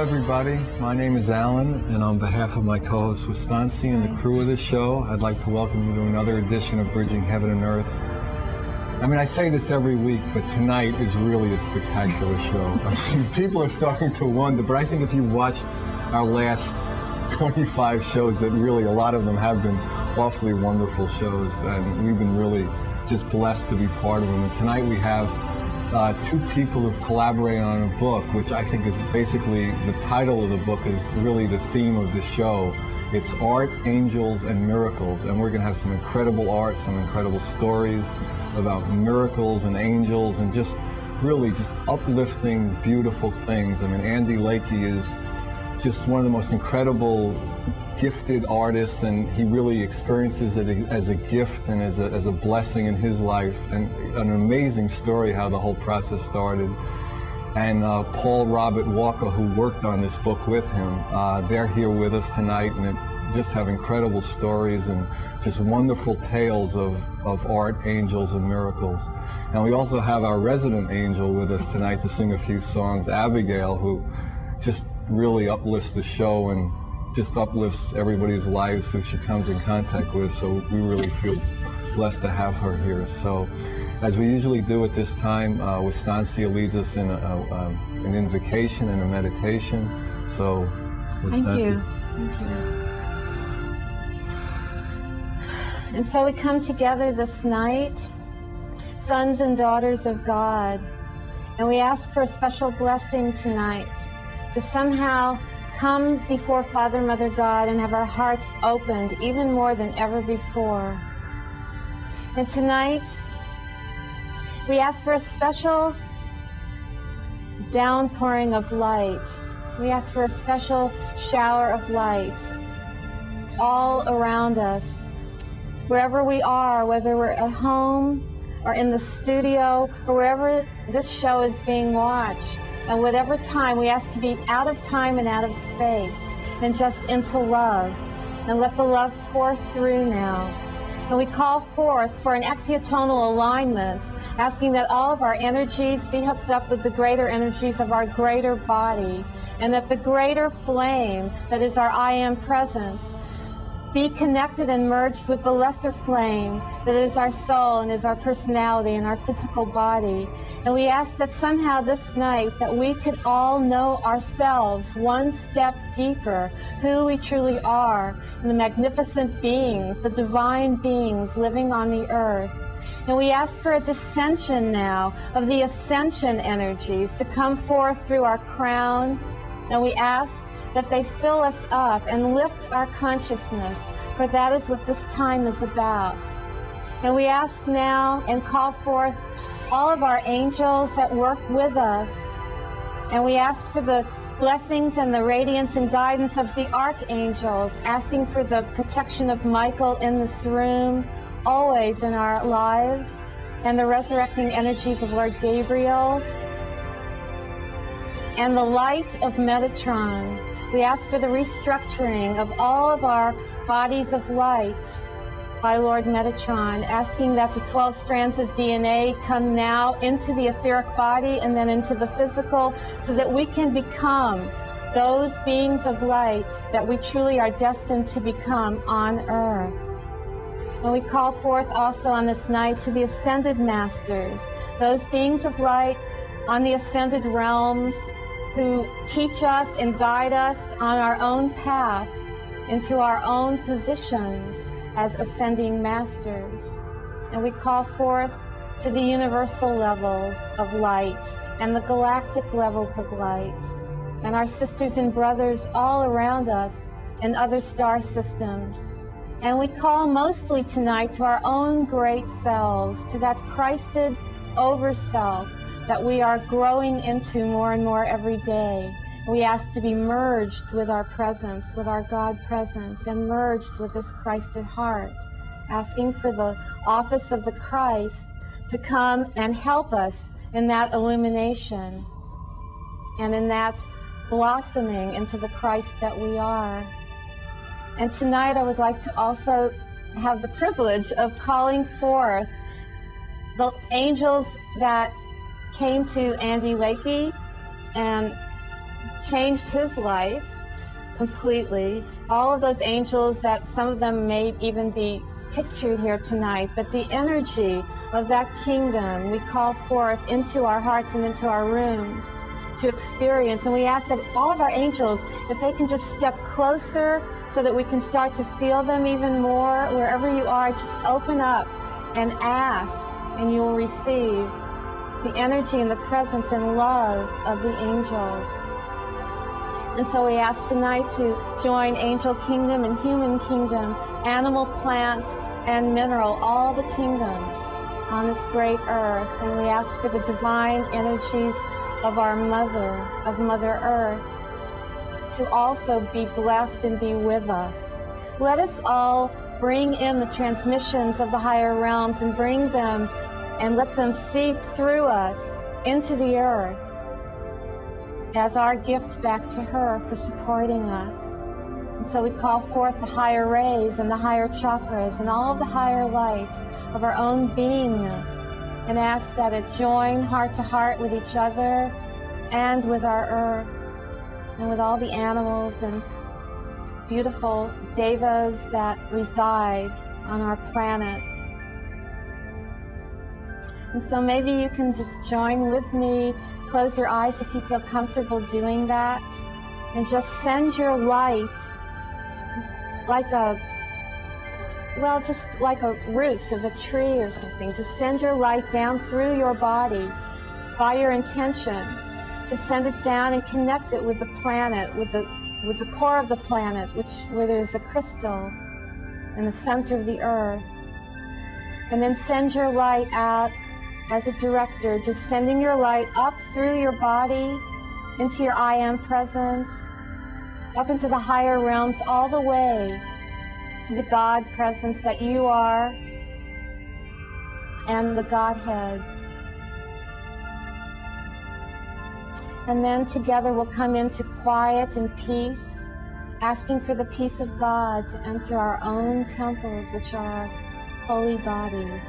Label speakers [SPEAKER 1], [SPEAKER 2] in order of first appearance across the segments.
[SPEAKER 1] everybody. My name is Allyn, and on behalf of my co-host Wastansi and the crew of this show, I'd like to welcome you to another edition of Bridging Heaven and Earth. I mean, I say this every week, but tonight is really a spectacular show. I mean, people are starting to wonder, but I think if you watched our last 25 shows, that really a lot of them have been awfully wonderful shows, and we've been really just blessed to be part of them. And tonight we have two people who've collaborated on a book, which I think is basically, the title of the book is really the theme of the show. It's Art, Angels, and Miracles, and we're going to have some incredible art, some incredible stories about miracles and angels, and just really just uplifting, beautiful things. I mean, Andy Lakey is just one of the most incredible, gifted artists, and he really experiences it as a gift and as a blessing in his life, and an amazing story how the whole process started. And Paul Robert Walker, who worked on this book with him, they're here with us tonight, and just have incredible stories and just wonderful tales of art, angels, and miracles. And we also have our resident angel with us tonight to sing a few songs, Abigail, who just really uplifts the show and just uplifts everybody's lives who she comes in contact with. So we really feel blessed to have her here. So as we usually do at this time, Wastansia leads us in an invocation and a meditation. So
[SPEAKER 2] Thank you. Thank you. And so we come together this night, sons and daughters of God, and we ask for a special blessing tonight to somehow come before Father, Mother, God and have our hearts opened even more than ever before. And tonight, we ask for a special downpouring of light. We ask for a special shower of light all around us, wherever we are, whether we're at home or in the studio or wherever this show is being watched. And whatever time, we ask to be out of time and out of space and just into love. And let the love pour through now. And we call forth for an exiotonal alignment, asking that all of our energies be hooked up with the greater energies of our greater body, and that the greater flame that is our I Am presence be connected and merged with the lesser flame that is our soul and is our personality and our physical body. And we ask that somehow this night that we could all know ourselves one step deeper, who we truly are, and the magnificent beings, the divine beings living on the earth. And we ask for a descension now of the ascension energies to come forth through our crown. And we ask that they fill us up and lift our consciousness, for that is what this time is about. And we ask now and call forth all of our angels that work with us, and we ask for the blessings and the radiance and guidance of the archangels, asking for the protection of Michael in this room, always in our lives, and the resurrecting energies of Lord Gabriel, and the light of Metatron. We ask for the restructuring of all of our bodies of light by Lord Metatron, asking that the 12 strands of DNA come now into the etheric body and then into the physical, so that we can become those beings of light that we truly are destined to become on earth. And we call forth also on this night to the ascended masters, those beings of light on the ascended realms, who teach us and guide us on our own path into our own positions as ascending masters. And we call forth to the universal levels of light and the galactic levels of light, and our sisters and brothers all around us in other star systems. And we call mostly tonight to our own great selves, to that Christed over self that we are growing into more and more every day. We ask to be merged with our presence, with our God presence, and merged with this Christed heart, asking for the office of the Christ to come and help us in that illumination and in that blossoming into the Christ that we are. And tonight I would like to also have the privilege of calling forth the angels that came to Andy Lakey and changed his life completely. All of those angels that some of them may even be pictured here tonight, but the energy of that kingdom we call forth into our hearts and into our rooms to experience. And we ask that all of our angels, if they can just step closer so that we can start to feel them even more, wherever you are, just open up and ask, and you will receive the energy and the presence and love of the angels. And so we ask tonight to join angel kingdom and human kingdom, animal, plant, and mineral, all the kingdoms on this great earth. And we ask for the divine energies of our mother, of Mother Earth, to also be blessed and be with us. Let us all bring in the transmissions of the higher realms and bring them and let them seep through us into the earth as our gift back to her for supporting us. And so we call forth the higher rays and the higher chakras and all of the higher light of our own beingness, and ask that it join heart to heart with each other and with our earth and with all the animals and beautiful devas that reside on our planet. And so maybe you can just join with me, close your eyes if you feel comfortable doing that, and just send your light like just like a roots of a tree or something. Just send your light down through your body by your intention. Just send it down and connect it with the planet, with the core of the planet, where there's a crystal in the center of the earth. And then send your light out as a director, just sending your light up through your body, into your I Am presence, up into the higher realms, all the way to the God presence that you are and the Godhead. And then together we'll come into quiet and peace, asking for the peace of God to enter our own temples, which are holy bodies.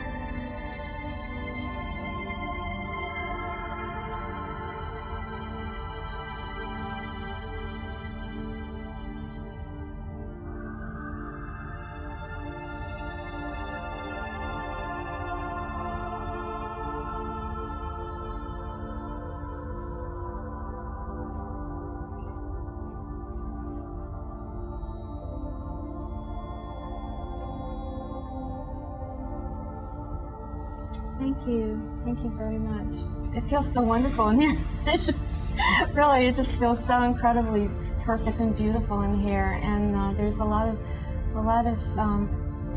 [SPEAKER 2] Thank you very much. It feels so wonderful in here. It just feels so incredibly perfect and beautiful in here. And there's a lot of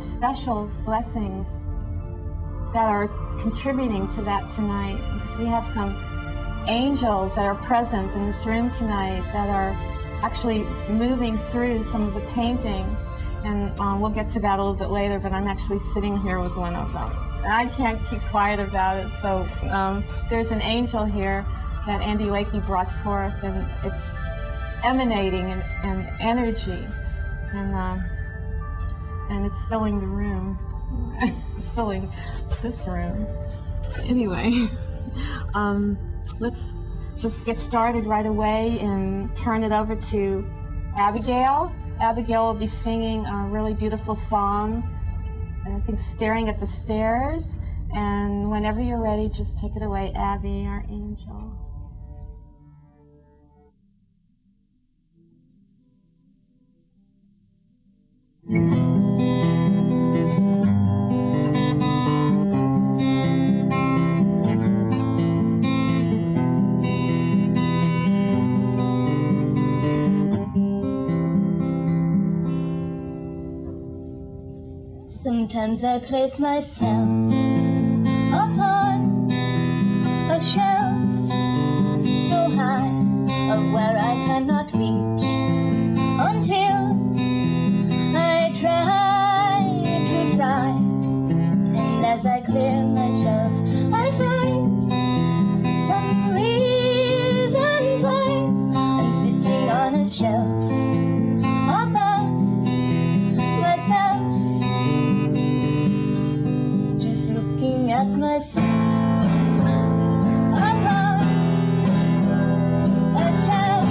[SPEAKER 2] special blessings that are contributing to that tonight, because we have some angels that are present in this room tonight that are actually moving through some of the paintings. And we'll get to that a little bit later, but I'm actually sitting here with one of them. I can't keep quiet about it. So there's an angel here that Andy Lakey brought forth, and it's emanating and energy, and it's filling the room. It's filling this room. Anyway, let's just get started right away and turn it over to Abigail. Abigail will be singing a really beautiful song, and I think Staring at the Stairs. And whenever you're ready, just take it away, Abby, our angel.
[SPEAKER 3] Sometimes I place myself upon a shelf so high of where I cannot reach, until I try to try, and as I clear myself I find some reason why I'm sitting on a shelf above myself, looking at myself above a shelf.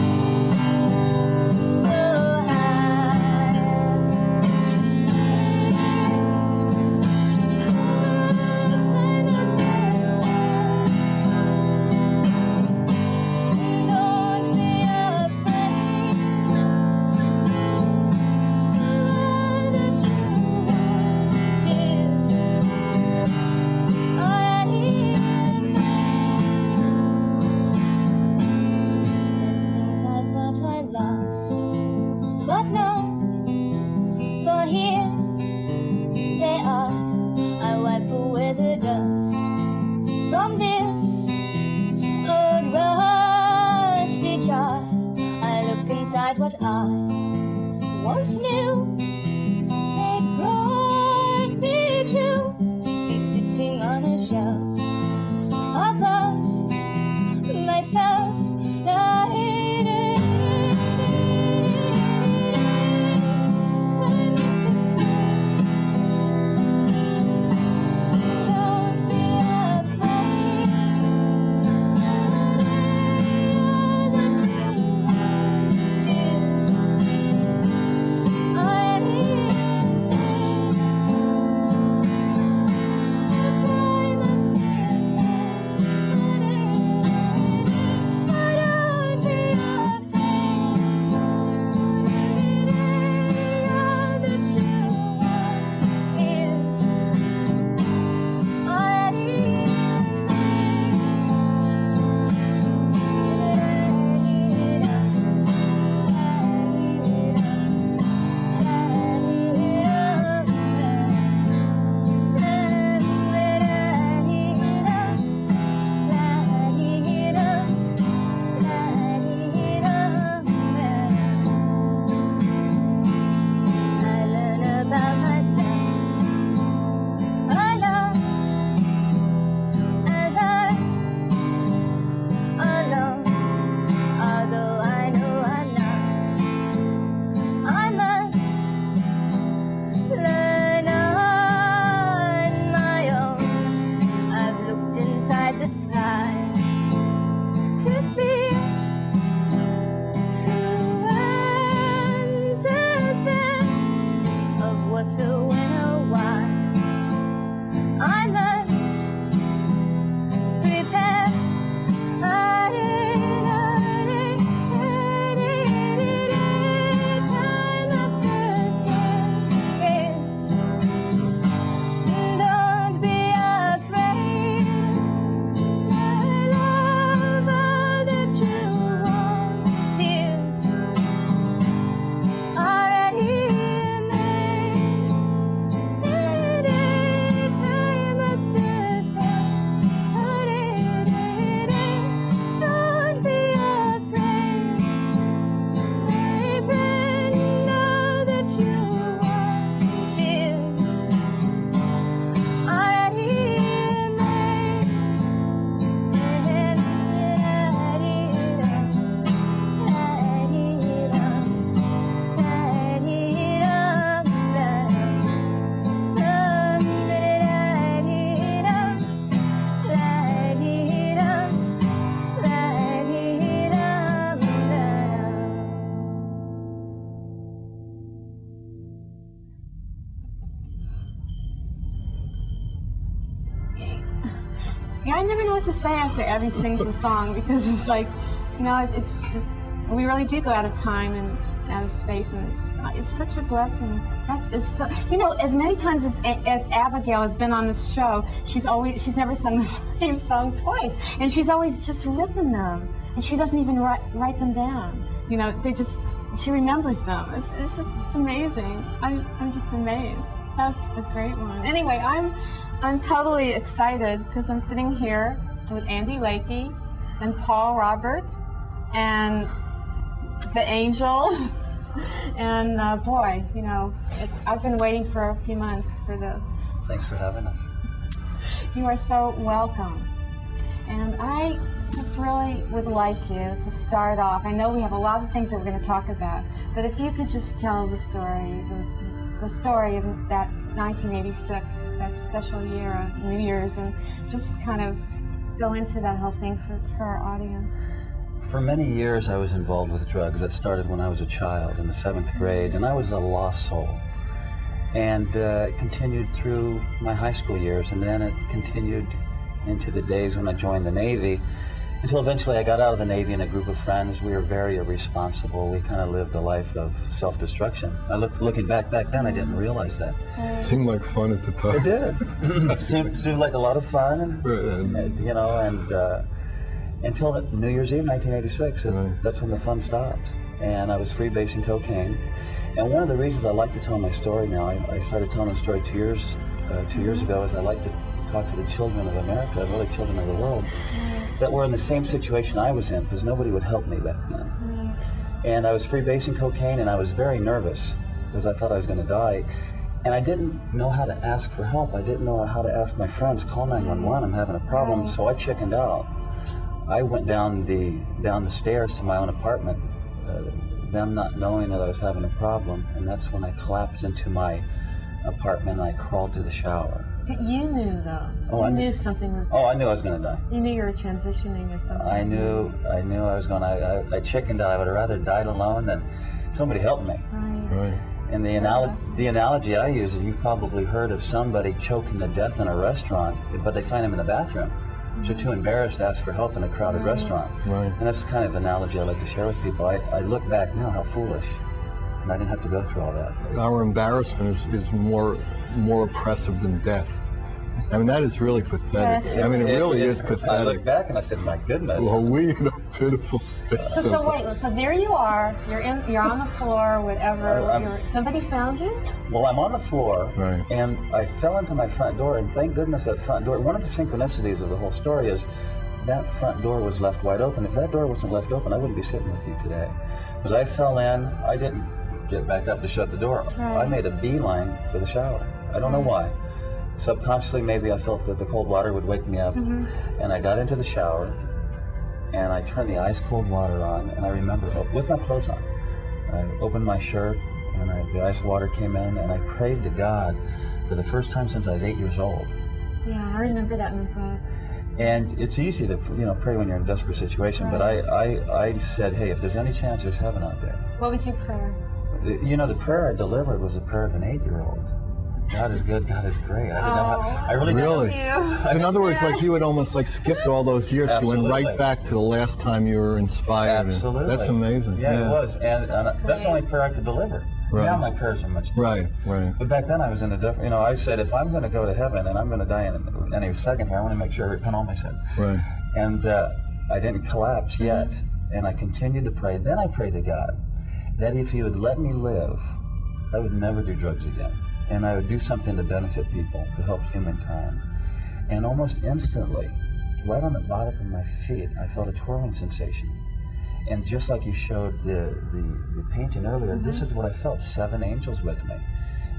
[SPEAKER 3] what I once knew. It brought me to be sitting on a shelf above myself.
[SPEAKER 2] Yeah, I never know what to say after Abby sings the song, because it's like, you know, we really do go out of time and out of space, and it's such a blessing. It's so, you know, as many times as Abigail has been on this show, she's never sung the same song twice, and she's always just written them, and she doesn't even write them down. You know, she remembers them. It's amazing. I'm just amazed. That's a great one. Anyway, I'm totally excited because I'm sitting here with Andy Lakey and Paul Robert and the angel. And boy, you know, I've been waiting for a few months for this.
[SPEAKER 4] Thanks for having us.
[SPEAKER 2] You are so welcome. And I just really would like you to start off. I know we have a lot of things that we're going to talk about, but if you could just tell the story of that 1986, that special year of New Year's, and just kind of go into that whole thing for our audience.
[SPEAKER 4] For many years I was involved with drugs. That started when I was a child in the 7th grade, and I was a lost soul. And it continued through my high school years, and then it continued into the days when I joined the Navy, until eventually I got out of the Navy and a group of friends. We were very irresponsible. We kind of lived a life of self-destruction. Looking back then, I didn't realize that.
[SPEAKER 1] Seemed like fun at the time.
[SPEAKER 4] It did. seemed like a lot of fun, and you know, and until New Year's Eve, 1986, that's when the fun stopped. And I was freebasing cocaine. And one of the reasons I like to tell my story now, I started telling the story 2 years ago, is I like to talk to the children of America, really children of the world, that were in the same situation I was in, because nobody would help me back then. And I was freebasing cocaine, and I was very nervous because I thought I was going to die. And I didn't know how to ask for help. I didn't know how to ask my friends, call 911, I'm having a problem. So I chickened out. I went down the stairs to my own apartment, them not knowing that I was having a problem. And that's when I collapsed into my apartment and I crawled to the shower.
[SPEAKER 2] But you knew, though.
[SPEAKER 4] Oh,
[SPEAKER 2] you knew something was...
[SPEAKER 4] Oh, I knew I was going to die.
[SPEAKER 2] You knew you were transitioning or something.
[SPEAKER 4] I knew I was going to... I chickened out. I would have rather died alone than somebody help me.
[SPEAKER 2] Right.
[SPEAKER 4] And the analogy I use is you've probably heard of somebody choking to death in a restaurant, but they find him in the bathroom. So they're too embarrassed to ask for help in a crowded restaurant.
[SPEAKER 1] Right.
[SPEAKER 4] And that's the kind of analogy I like to share with people. I look back now, how foolish. And I didn't have to go through all that.
[SPEAKER 1] Our embarrassment is more oppressive than death. I mean, that is really pathetic.
[SPEAKER 2] Yeah,
[SPEAKER 1] I mean, it really is pathetic.
[SPEAKER 4] I look back and I said, my goodness.
[SPEAKER 1] Well, we in a pitiful state.
[SPEAKER 2] So wait, so there you are. You're on the floor, whatever. Somebody found you?
[SPEAKER 4] Well, I'm on the floor,
[SPEAKER 1] right.
[SPEAKER 4] And I fell into my front door, and thank goodness that front door. One of the synchronicities of the whole story is that front door was left wide open. If that door wasn't left open, I wouldn't be sitting with you today. Because I fell in, I didn't get back up to shut the door.
[SPEAKER 2] Right.
[SPEAKER 4] I made a beeline for the shower. I don't know why. Subconsciously, maybe I felt that the cold water would wake me up, and I got into the shower, and I turned the ice cold water on, and I remember, with my clothes on, I opened my shirt, and the ice water came in, and I prayed to God for the first time since I was 8 years old.
[SPEAKER 2] Yeah, I remember that in the book.
[SPEAKER 4] And it's easy to pray when you're in a desperate situation, but I said, hey, if there's any chance there's heaven out there.
[SPEAKER 2] What was your prayer?
[SPEAKER 4] The prayer I delivered was a prayer of an 8-year-old. God is good, God is great. I really
[SPEAKER 1] Really?
[SPEAKER 2] Thank you.
[SPEAKER 1] So in other words, like you had almost like skipped all those years.
[SPEAKER 4] Absolutely.
[SPEAKER 1] You went right back to the last time you were inspired.
[SPEAKER 4] Absolutely.
[SPEAKER 1] That's amazing.
[SPEAKER 4] Yeah, it was. And that's the only prayer I could deliver.
[SPEAKER 1] Right.
[SPEAKER 4] Now my prayers are much different.
[SPEAKER 1] Right.
[SPEAKER 4] But back then I was in a different, I said, if I'm going to go to heaven and I'm going to die in any second here, I want to make sure I repent all my sins.
[SPEAKER 1] Right.
[SPEAKER 4] And I didn't collapse yet. And I continued to pray. Then I prayed to God that if he would let me live, I would never do drugs again. And I would do something to benefit people, to help humankind. And almost instantly, right on the bottom of my feet, I felt a twirling sensation. And just like you showed the painting earlier, this is what I felt, 7 angels with me.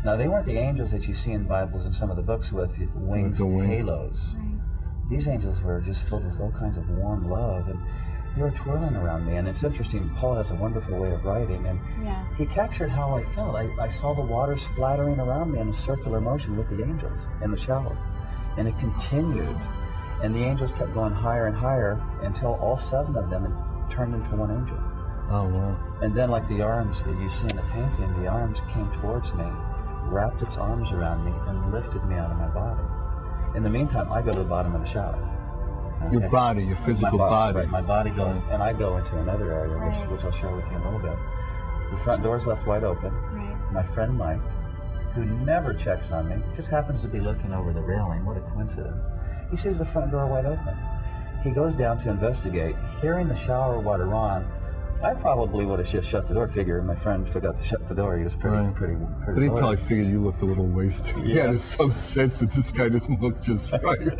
[SPEAKER 4] Now, they weren't the angels that you see in Bibles and some of the books with wings and halos. Right. These angels were just filled with all kinds of warm love, and they were twirling around me. And it's interesting, Paul has a wonderful way of writing, and he captured how I felt. I saw the water splattering around me in a circular motion with the angels in the shower. And it continued, and the angels kept going higher and higher until all 7 of them turned into one angel.
[SPEAKER 1] Oh, wow.
[SPEAKER 4] And then, like the arms that you see in the painting, the arms came towards me, wrapped its arms around me, and lifted me out of my body. In the meantime, I go to the bottom of the shower. Okay.
[SPEAKER 1] Your body, your physical body.
[SPEAKER 4] Right, my body goes, and I go into another area, which I'll share with you in a little bit. The front door's left wide open. Right. My friend Mike, who never checks on me, just happens to be looking over the railing. What a coincidence. He sees the front door wide open. He goes down to investigate. Hearing the shower water on, I probably would have just shut the door. Figure my friend forgot to shut the door. He was pretty
[SPEAKER 1] But he probably figured you looked a little wasted. Yeah. He had some sense that this guy didn't look just right.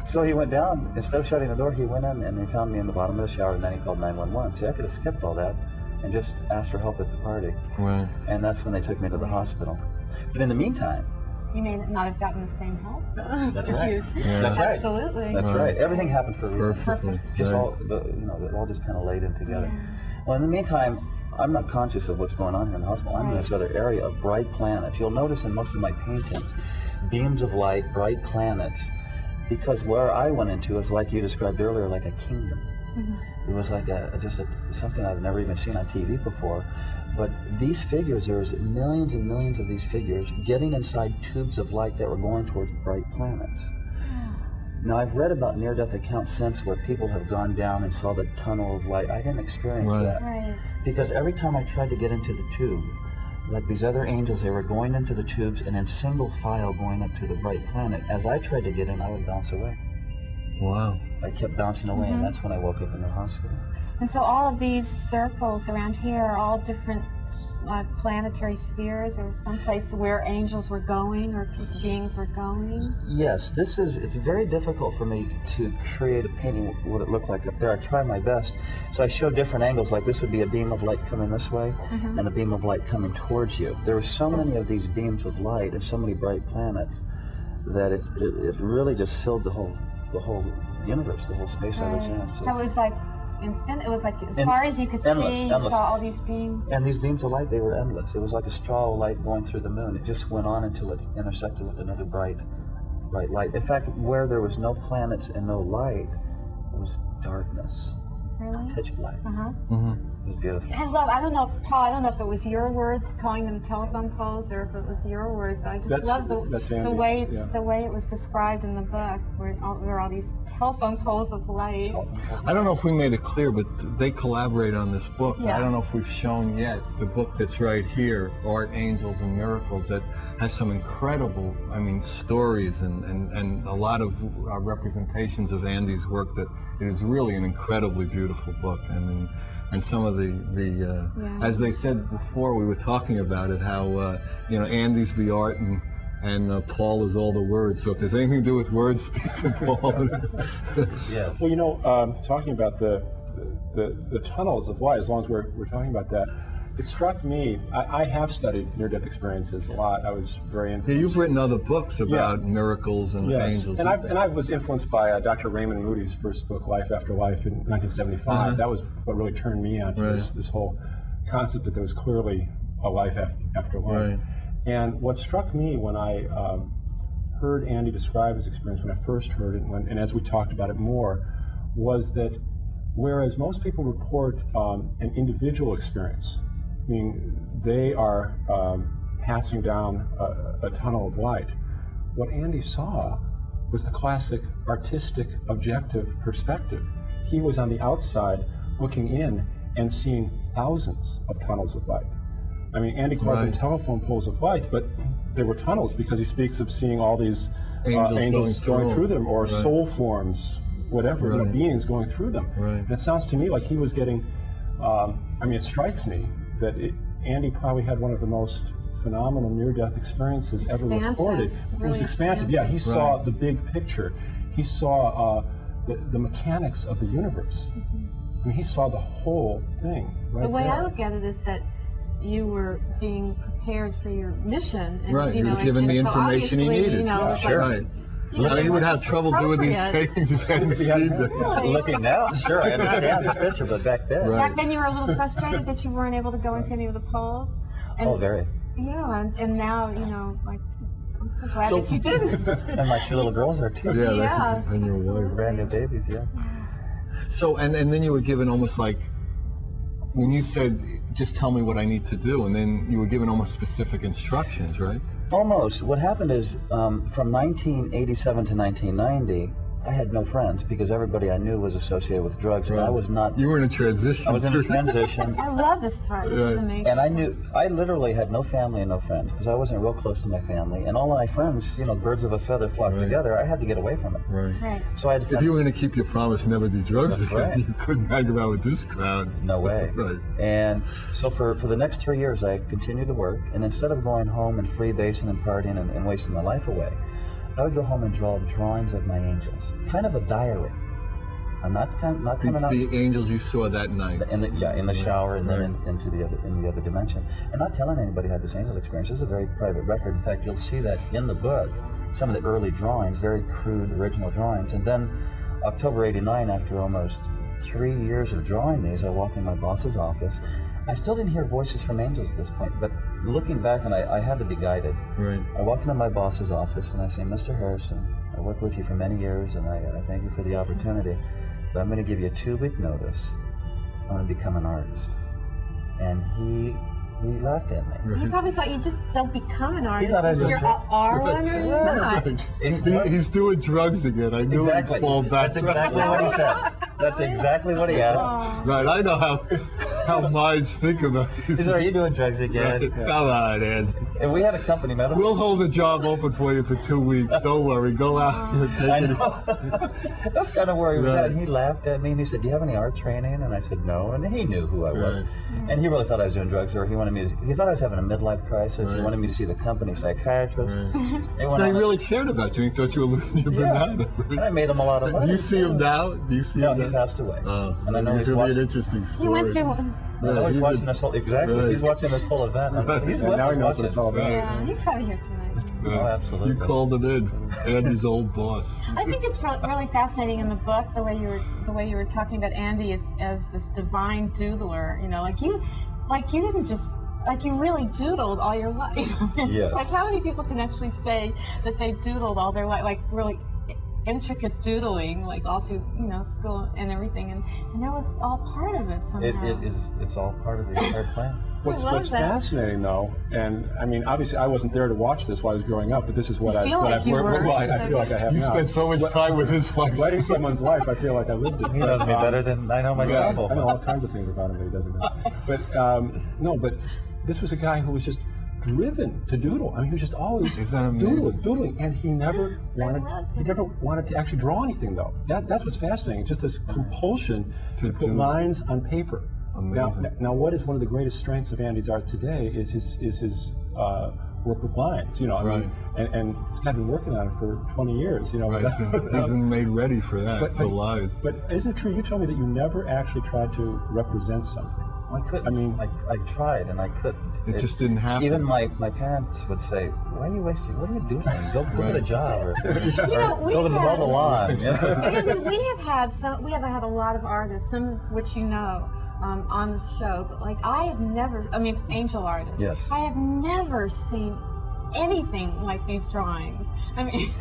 [SPEAKER 4] So he went down. Instead of shutting the door, he went in and he found me in the bottom of the shower, and then he called 911. See, I could have skipped all that and just asked for help at the party.
[SPEAKER 1] Right.
[SPEAKER 4] And that's when they took me to the hospital. But in the meantime,
[SPEAKER 2] you may not have gotten the same help.
[SPEAKER 4] That's right.
[SPEAKER 1] Yeah.
[SPEAKER 4] That's right.
[SPEAKER 2] Absolutely.
[SPEAKER 4] That's right. Everything happened for a reason.
[SPEAKER 1] Perfectly.
[SPEAKER 4] Just all it all just kind of laid in together. Yeah. Well, in the meantime, I'm not conscious of what's going on here in the hospital. I'm in this other area of bright planets. You'll notice in most of my paintings, beams of light, bright planets, because where I went into was, like you described earlier, like a kingdom. It was like something I've never even seen on TV before. But these figures, there's millions and millions of these figures getting inside tubes of light that were going towards bright planets. Now, I've read about near-death accounts since where people have gone down and saw the tunnel of light. I didn't experience that. Right. Because every time I tried to get into the tube, like these other angels, they were going into the tubes and in single file going up to the bright planet. As I tried to get in, I would bounce away.
[SPEAKER 1] Wow.
[SPEAKER 4] I kept bouncing away, and that's when I woke up in the hospital.
[SPEAKER 2] And so all of these circles around here are all different planetary spheres or someplace where angels were going or beings were going?
[SPEAKER 4] Yes, it's very difficult for me to create a painting what it looked like up there. I try my best. So I show different angles, like this would be a beam of light coming this way and a beam of light coming towards you. There were so many of these beams of light and so many bright planets that it really just filled the whole universe, the whole space I was in.
[SPEAKER 2] So it was like infinite. It was like as far as you could see, you saw all these beams.
[SPEAKER 4] And these beams of light, they were endless. It was like a straw of light going through the moon. It just went on until it intersected with another bright light. In fact, where there was no planets and no light, it was darkness.
[SPEAKER 2] Really?
[SPEAKER 4] Pitch black. It was beautiful.
[SPEAKER 2] I don't know, Paul, I don't know if it was your words calling them telephone poles or if it was your words, but I just love the way it was described in the book, where there are all these telephone poles of light.
[SPEAKER 1] I don't know if we made it clear, but they collaborate on this book.
[SPEAKER 2] Yeah.
[SPEAKER 1] I don't know if we've shown yet the book that's right here, Art, Angels, and Miracles, that has some incredible, stories and a lot of representations of Andy's work. That it is really an incredibly beautiful book. And some of the as they said before, we were talking about it, how Andy's the art and Paul is all the words. So if there's anything to do with words, speak to Paul.
[SPEAKER 4] Yes.
[SPEAKER 5] Well, talking about the tunnels of light, as long as we're talking about that, it struck me, I have studied near-death experiences a lot. I was very influenced.
[SPEAKER 1] Yeah, you've written other books about miracles and angels.
[SPEAKER 5] And I was influenced by Dr. Raymond Moody's first book, Life After Life, in 1975. That was what really turned me on to this whole concept that there was clearly a life after life.
[SPEAKER 1] Right.
[SPEAKER 5] And what struck me when I heard Andy describe his experience, when I first heard it, and as we talked about it more, was that whereas most people report an individual experience, they are passing down a tunnel of light, what Andy saw was the classic artistic objective perspective. He was on the outside looking in and seeing thousands of tunnels of light. Andy calls them telephone poles of light, but they were tunnels because he speaks of seeing all these angels going through them, or soul forms, whatever, beings going through them. And it sounds to me like he was getting, it strikes me that Andy probably had one of the most phenomenal near-death experiences ever recorded. It was expansive. Yeah, he saw the big picture. He saw the mechanics of the universe. He saw the whole thing. The
[SPEAKER 2] way I look at it is that you were being prepared for your mission. And,
[SPEAKER 1] he was given the information he needed. He would have trouble doing these paintings if he hadn't seen them.
[SPEAKER 4] Looking now, sure, I understand the picture, but back then.
[SPEAKER 2] Back then you were a little frustrated that you weren't able to go into any of the polls. And,
[SPEAKER 4] very.
[SPEAKER 2] Yeah, and now, I'm so glad that you didn't.
[SPEAKER 4] And my two little girls are too.
[SPEAKER 1] Yeah, and your wife.
[SPEAKER 4] Brand new babies,
[SPEAKER 1] So, and then you were given almost like, when you said, just tell me what I need to do, and then you were given almost specific instructions, right?
[SPEAKER 4] Almost. What happened is, from 1987 to 1990, I had no friends because everybody I knew was associated with drugs, and I was not.
[SPEAKER 1] You were in a transition.
[SPEAKER 4] I was in a transition.
[SPEAKER 2] I love this part. This is amazing.
[SPEAKER 4] And I literally had no family and no friends because I wasn't real close to my family, and all my friends, birds of a feather flock together. I had to get away from it.
[SPEAKER 1] Right.
[SPEAKER 4] So I had to.
[SPEAKER 1] If you were going to keep your promise, never do drugs again, you couldn't hang around with this crowd.
[SPEAKER 4] No way.
[SPEAKER 1] Right.
[SPEAKER 4] And so for the next 3 years, I continued to work, and instead of going home and freebasing and partying and wasting my life away, I would go home and draw drawings of my angels, kind of a diary. I'm not coming out.
[SPEAKER 1] The angels you saw that night.
[SPEAKER 4] In the shower, and then into in the other dimension, and not telling anybody I had this angel experience. This is a very private record. In fact, you'll see that in the book, some of the early drawings, very crude original drawings. And then October '89, after almost 3 years of drawing these, I walked in my boss's office. I still didn't hear voices from angels at this point, but looking back, and I had to be guided.
[SPEAKER 1] Right.
[SPEAKER 4] I walked into my boss's office and I say, Mr. Harrison, I worked with you for many years and I thank you for the opportunity, but I'm going to give you a 2-week notice. I'm going to become an artist. And he laughed at me.
[SPEAKER 2] He probably thought you just don't become an artist.
[SPEAKER 4] He thought I was
[SPEAKER 2] You're one or you're not.
[SPEAKER 1] He's doing drugs again. I knew he'd fall back.
[SPEAKER 4] That's exactly what he said. That's exactly what he asked.
[SPEAKER 1] Right, I know how minds think about this.
[SPEAKER 4] He said, are you doing drugs again?
[SPEAKER 1] Come on, Ed.
[SPEAKER 4] And we had a company medal.
[SPEAKER 1] We'll hold the job open for you for 2 weeks. Don't worry. Go out here.
[SPEAKER 4] I
[SPEAKER 1] Take it.
[SPEAKER 4] know. That's kind of where he was
[SPEAKER 1] Right.
[SPEAKER 4] at. And he laughed at me and he said, "Do you have any art training?" And I said, "No." And he knew who I was.
[SPEAKER 1] Right.
[SPEAKER 4] And he really thought I was doing drugs, or he wanted me to, he thought I was having a midlife crisis. He
[SPEAKER 1] Right.
[SPEAKER 4] wanted me to see the company psychiatrist.
[SPEAKER 1] Right.
[SPEAKER 4] They went
[SPEAKER 1] No, he
[SPEAKER 4] on-
[SPEAKER 1] really cared about you. He thought you were losing your
[SPEAKER 4] Yeah.
[SPEAKER 1] banana.
[SPEAKER 4] And I made him a lot of money.
[SPEAKER 1] Do you see him now? Do you see
[SPEAKER 4] No,
[SPEAKER 1] him
[SPEAKER 4] he
[SPEAKER 1] now?
[SPEAKER 4] passed away.
[SPEAKER 1] Oh,
[SPEAKER 4] And I know
[SPEAKER 1] it's
[SPEAKER 4] he's
[SPEAKER 1] going to be an
[SPEAKER 4] watching.
[SPEAKER 1] interesting story.
[SPEAKER 2] You went through one.
[SPEAKER 4] I know
[SPEAKER 1] Right,
[SPEAKER 4] he's
[SPEAKER 1] he's
[SPEAKER 4] watching
[SPEAKER 1] a-
[SPEAKER 4] this whole, exactly.
[SPEAKER 1] Right.
[SPEAKER 4] He's watching this whole event.
[SPEAKER 1] Right.
[SPEAKER 4] He's
[SPEAKER 5] And now he knows what it's all about.
[SPEAKER 2] Yeah, he's probably here tonight.
[SPEAKER 1] Right.
[SPEAKER 4] Oh, absolutely.
[SPEAKER 1] You called it in. Andy's old boss.
[SPEAKER 2] I think it's really fascinating in the book the way you were talking about Andy as this divine doodler. You know, like you didn't just you really doodled all your life.
[SPEAKER 4] Yes.
[SPEAKER 2] It's like how many people can actually say that they doodled all their life, like really intricate doodling, like all through school and everything, and that was all part of it somehow.
[SPEAKER 4] It's all part of the entire plan.
[SPEAKER 5] What's
[SPEAKER 2] love that.
[SPEAKER 5] fascinating though, and I mean, obviously I wasn't there to watch this while I was growing up, but this is what
[SPEAKER 2] You feel like you were.
[SPEAKER 5] I feel like I have
[SPEAKER 1] You
[SPEAKER 5] now.
[SPEAKER 1] spent so much time with his wife.
[SPEAKER 5] Writing someone's life, I feel like I lived it.
[SPEAKER 4] He knows me better than I know
[SPEAKER 5] Yeah,
[SPEAKER 4] myself.
[SPEAKER 5] I know all kinds of things about him that he doesn't know. But this was a guy who was just driven to doodle. I mean, he was just always
[SPEAKER 1] Isn't that amazing?
[SPEAKER 5] doodling, and he never wanted to actually draw anything though. That's what's fascinating. Just this compulsion to put lines on paper.
[SPEAKER 1] Amazing.
[SPEAKER 5] Now, what is one of the greatest strengths of Andy's art today is his work with lines. You know, I mean, and this guy's been working on it for 20 years. You know,
[SPEAKER 1] Right. He's been made ready for that, for lives.
[SPEAKER 5] But isn't it true? You told me that you never actually tried to represent something.
[SPEAKER 4] I couldn't.
[SPEAKER 5] I mean-
[SPEAKER 4] I tried and I couldn't.
[SPEAKER 1] It just didn't happen.
[SPEAKER 4] Even my parents would say, "Why are you wasting? What are you doing? Go get a job or
[SPEAKER 2] We
[SPEAKER 4] go to the mow the lawn."
[SPEAKER 2] Andy, we have had a lot of artists, some of which you know, on this show, but like angel artists.
[SPEAKER 4] Yes.
[SPEAKER 2] I have never seen anything like these drawings. I mean,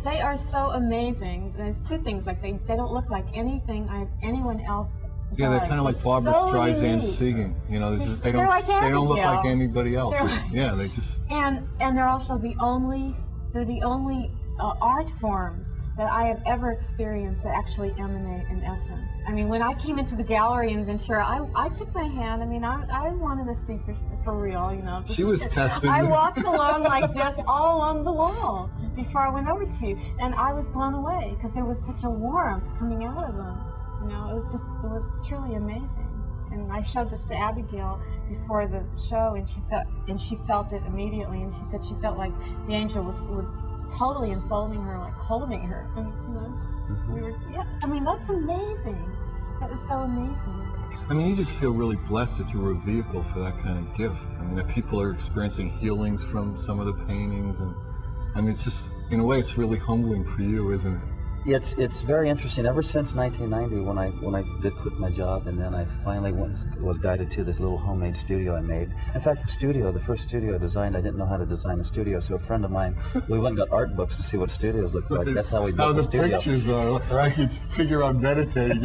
[SPEAKER 2] they are so amazing. There's two things, like they don't look like anything anyone else.
[SPEAKER 1] Yeah, they're kind of like Barbara Streisand singing. You know, they don't
[SPEAKER 2] like
[SPEAKER 1] they don't look
[SPEAKER 2] Abigail.
[SPEAKER 1] like anybody else.
[SPEAKER 2] They're like-
[SPEAKER 1] Yeah, they just.
[SPEAKER 2] And they're also the only art forms that I have ever experienced that actually emanate an essence. I mean, when I came into the gallery in Ventura, I took my hand. I mean, I wanted to see for real, you know.
[SPEAKER 1] She was testing.
[SPEAKER 2] I walked along like this all along the wall before I went over to you, and I was blown away because there was such a warmth coming out of them. You know, it was truly amazing. And I showed this to Abigail before the show, and she felt it immediately. And she said she felt like the angel was totally enfolding her, like holding her. And, you know, I mean, that's amazing. That was so amazing.
[SPEAKER 1] I mean, you just feel really blessed that you were a vehicle for that kind of gift. I mean, that people are experiencing healings from some of the paintings, and I mean, it's just, in a way, it's really humbling for you, isn't it?
[SPEAKER 4] It's very interesting. Ever since 1990, when I did quit my job, and then I finally was guided to this little homemade studio I made. In fact, the first studio I designed, I didn't know how to design a studio, so a friend of mine, we went and got art books to see what studios looked like. That's how we built
[SPEAKER 1] How
[SPEAKER 4] the
[SPEAKER 1] the
[SPEAKER 4] studio.
[SPEAKER 1] pictures are. Right. You figure out meditating,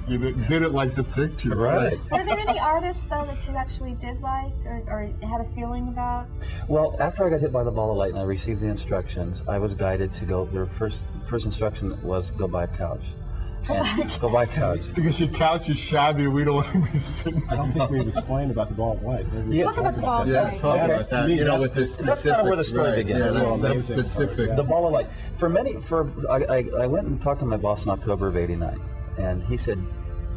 [SPEAKER 1] you did it like the pictures.
[SPEAKER 4] Right.
[SPEAKER 2] Were there any artists, though, that you actually did like or had a feeling about?
[SPEAKER 4] Well, after I got hit by the ball of light and I received the instructions, I was guided to go. Their first instruction was go buy a couch. And go buy a couch.
[SPEAKER 1] Because your couch is shabby and we don't want to be sitting
[SPEAKER 5] I don't think we've explained about the ball of light. Maybe we
[SPEAKER 4] Yeah.
[SPEAKER 5] should
[SPEAKER 2] Talk about the ball of
[SPEAKER 1] Yeah,
[SPEAKER 2] light.
[SPEAKER 1] let's talk
[SPEAKER 5] That's-
[SPEAKER 1] about that.
[SPEAKER 5] to me,
[SPEAKER 1] You know,
[SPEAKER 5] that's
[SPEAKER 1] with the
[SPEAKER 5] the-
[SPEAKER 1] specific.
[SPEAKER 4] That's kind of where the story
[SPEAKER 1] right,
[SPEAKER 4] begins.
[SPEAKER 1] Yeah,
[SPEAKER 5] That's
[SPEAKER 1] that's
[SPEAKER 5] amazing.
[SPEAKER 1] specific.
[SPEAKER 5] Yeah.
[SPEAKER 4] The ball of light. I went and talked to my boss in October of '89, and he said,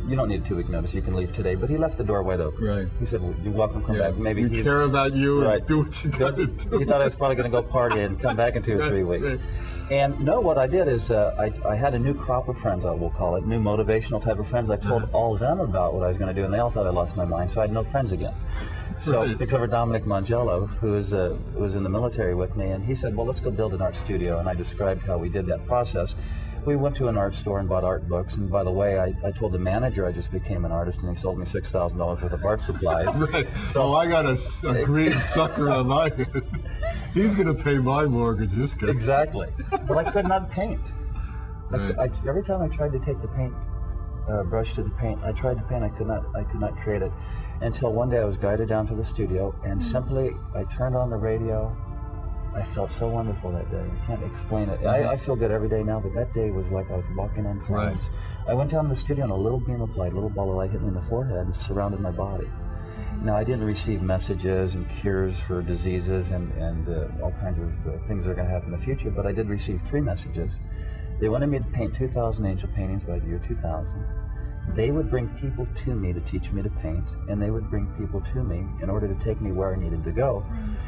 [SPEAKER 4] "You don't need a 2-week notice. You can leave today." But he left the door wide open.
[SPEAKER 1] Right.
[SPEAKER 4] He said, well, "You're welcome. Come
[SPEAKER 1] Yeah.
[SPEAKER 4] back." Maybe
[SPEAKER 1] we care about you
[SPEAKER 4] Right.
[SPEAKER 1] and do what you got to do.
[SPEAKER 4] He thought I was probably going to go party and come back in 2 or 3 weeks.
[SPEAKER 1] Right.
[SPEAKER 4] And no, what I did is I had a new crop of friends, I will call it, new motivational type of friends. I told all of them about what I was going to do, and they all thought I lost my mind, so I had no friends again. So,
[SPEAKER 1] Right.
[SPEAKER 4] except for Dominic Mangello, who was in the military with me, and he said, well, let's go build an art studio, and I described how we did that process. We went to an art store and bought art books, and by the way, I told the manager I just became an artist, and he sold me $6,000 worth of art supplies.
[SPEAKER 1] Right. So I got a green sucker on my head. He's going to pay my mortgage, this guy.
[SPEAKER 4] Exactly. But I could not paint.
[SPEAKER 1] Right.
[SPEAKER 4] Every time I tried to take the paint brush to the paint, I tried to paint. I could not create it until one day I was guided down to the studio, and simply I turned on the radio. I felt so wonderful that day. I can't explain it. I feel good every day now, but that day was like I was walking on clouds.
[SPEAKER 1] Right.
[SPEAKER 4] I went down to the studio and a little beam of light, a little ball of light hit me in the forehead and surrounded my body. Now, I didn't receive messages and cures for diseases and all kinds of things that are going to happen in the future, but I did receive 3 messages. They wanted me to paint 2,000 angel paintings by the year 2000. They would bring people to me to teach me to paint, and they would bring people to me in order to take me where I needed to go.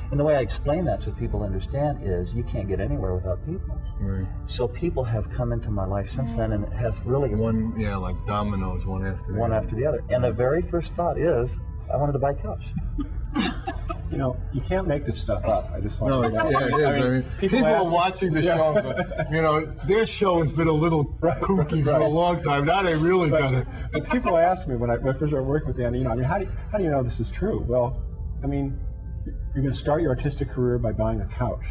[SPEAKER 4] And the way I explain that so people understand is you can't get anywhere without people.
[SPEAKER 1] Right.
[SPEAKER 4] So people have come into my life since then and have really
[SPEAKER 1] Like dominoes, one after the other.
[SPEAKER 4] And the very first thought is, I wanted to buy a couch.
[SPEAKER 5] You know, you can't make this stuff up. I just want
[SPEAKER 1] No,
[SPEAKER 5] to
[SPEAKER 1] it is. I mean, people are watching the show, but, you know, their show has been a little kooky for a long time. Now they really got it.
[SPEAKER 5] But people ask me when I first started working with Andy, you know, I mean, how do you know this is true? Well, I mean, you're going to start your artistic career by buying a couch.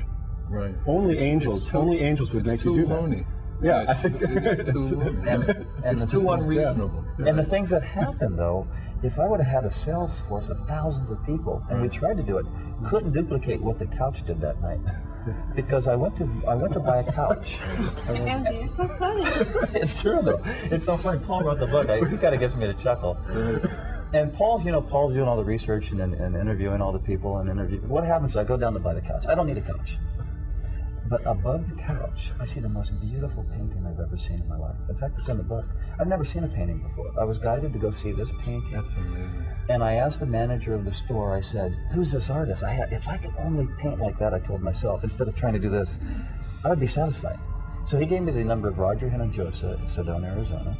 [SPEAKER 1] Right.
[SPEAKER 5] Only angels would make you do that.
[SPEAKER 1] Loony.
[SPEAKER 5] Yeah,
[SPEAKER 1] I think it's too loony. It's too unreasonable.
[SPEAKER 4] Yeah. And the things that happen, though, if I would have had a sales force of thousands of people, and we tried to do it, couldn't duplicate what the couch did that night. Because I went to buy a couch.
[SPEAKER 2] Andy, it's so funny.
[SPEAKER 4] It's true though. It's so funny. Paul wrote the book. He kind of gets me to chuckle. And Paul's doing all the research and interviewing all the people and What happens is I go down to buy the couch. I don't need a couch. But above the couch, I see the most beautiful painting I've ever seen in my life. In fact, it's in the book. I've never seen a painting before. I was guided to go see this painting.
[SPEAKER 1] That's amazing.
[SPEAKER 4] And I asked the manager of the store, I said, who's this artist? If I could only paint like that, I told myself, instead of trying to do this, I would be satisfied. So he gave me the number of Roger Hinojosa in Sedona, Arizona.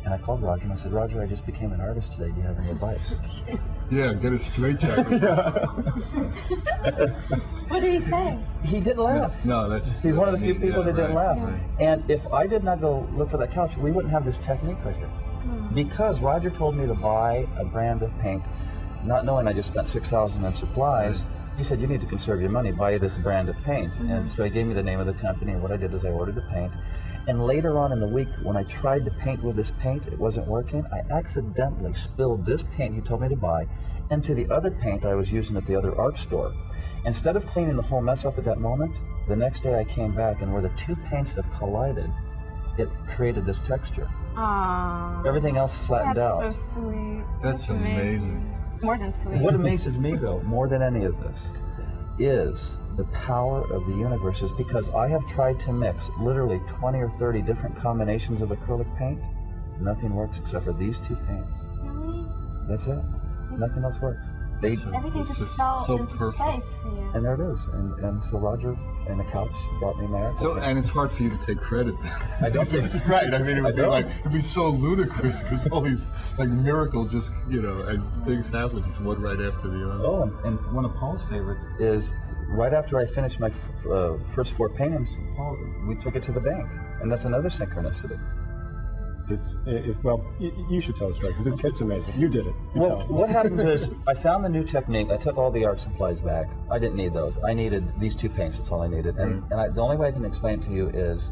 [SPEAKER 4] And I called Roger and I said, Roger, I just became an artist today. Do you have any advice?
[SPEAKER 1] Yeah, get a straight jacket.
[SPEAKER 2] What did he say?
[SPEAKER 4] He didn't laugh.
[SPEAKER 1] No, that's...
[SPEAKER 4] He's one of the few people that didn't laugh.
[SPEAKER 1] Right.
[SPEAKER 4] And if I did not go look for that couch, we wouldn't have this technique right here. Because Roger told me to buy a brand of paint, not knowing I just spent $6,000 on supplies. He said, you need to conserve your money, buy this brand of paint. And so he gave me the name of the company, and what I did is I ordered the paint. And later on in the week, when I tried to paint with this paint, it wasn't working. I accidentally spilled this paint he told me to buy into the other paint I was using at the other art store. Instead of cleaning the whole mess up at that moment, the next day I came back, and where the 2 paints have collided, it created this texture.
[SPEAKER 2] Aww.
[SPEAKER 4] Everything else flattened out.
[SPEAKER 2] That's so sweet.
[SPEAKER 1] That's amazing.
[SPEAKER 2] It's more than sweet.
[SPEAKER 4] What amazes me, though, more than any of this, is the power of the universe, is because I have tried to mix literally 20 or 30 different combinations of acrylic paint. Nothing works except for these 2 paints.
[SPEAKER 2] Really?
[SPEAKER 4] That's it. Nothing else works.
[SPEAKER 2] Everything just fell
[SPEAKER 1] so
[SPEAKER 2] into
[SPEAKER 1] perfect.
[SPEAKER 2] place for you.
[SPEAKER 4] And there it is. And so Roger and the couch brought me my art.
[SPEAKER 1] So, and it's hard for you to take credit.
[SPEAKER 4] I don't think
[SPEAKER 1] Right, I mean, it would be
[SPEAKER 4] don't.
[SPEAKER 1] like, it'd be so ludicrous because all these, like, miracles just, you know, and things happen just one right after the other.
[SPEAKER 4] Oh, and one of Paul's favorites is right after I finished my first 4 paintings, Paul, we took it to the bank. And that's another synchronicity.
[SPEAKER 5] Well, you should tell the story because it's amazing. You did it.
[SPEAKER 4] Well, what happened is I found the new technique. I took all the art supplies back. I didn't need those. I needed these 2 paints. That's all I needed. And the only way I can explain it to you is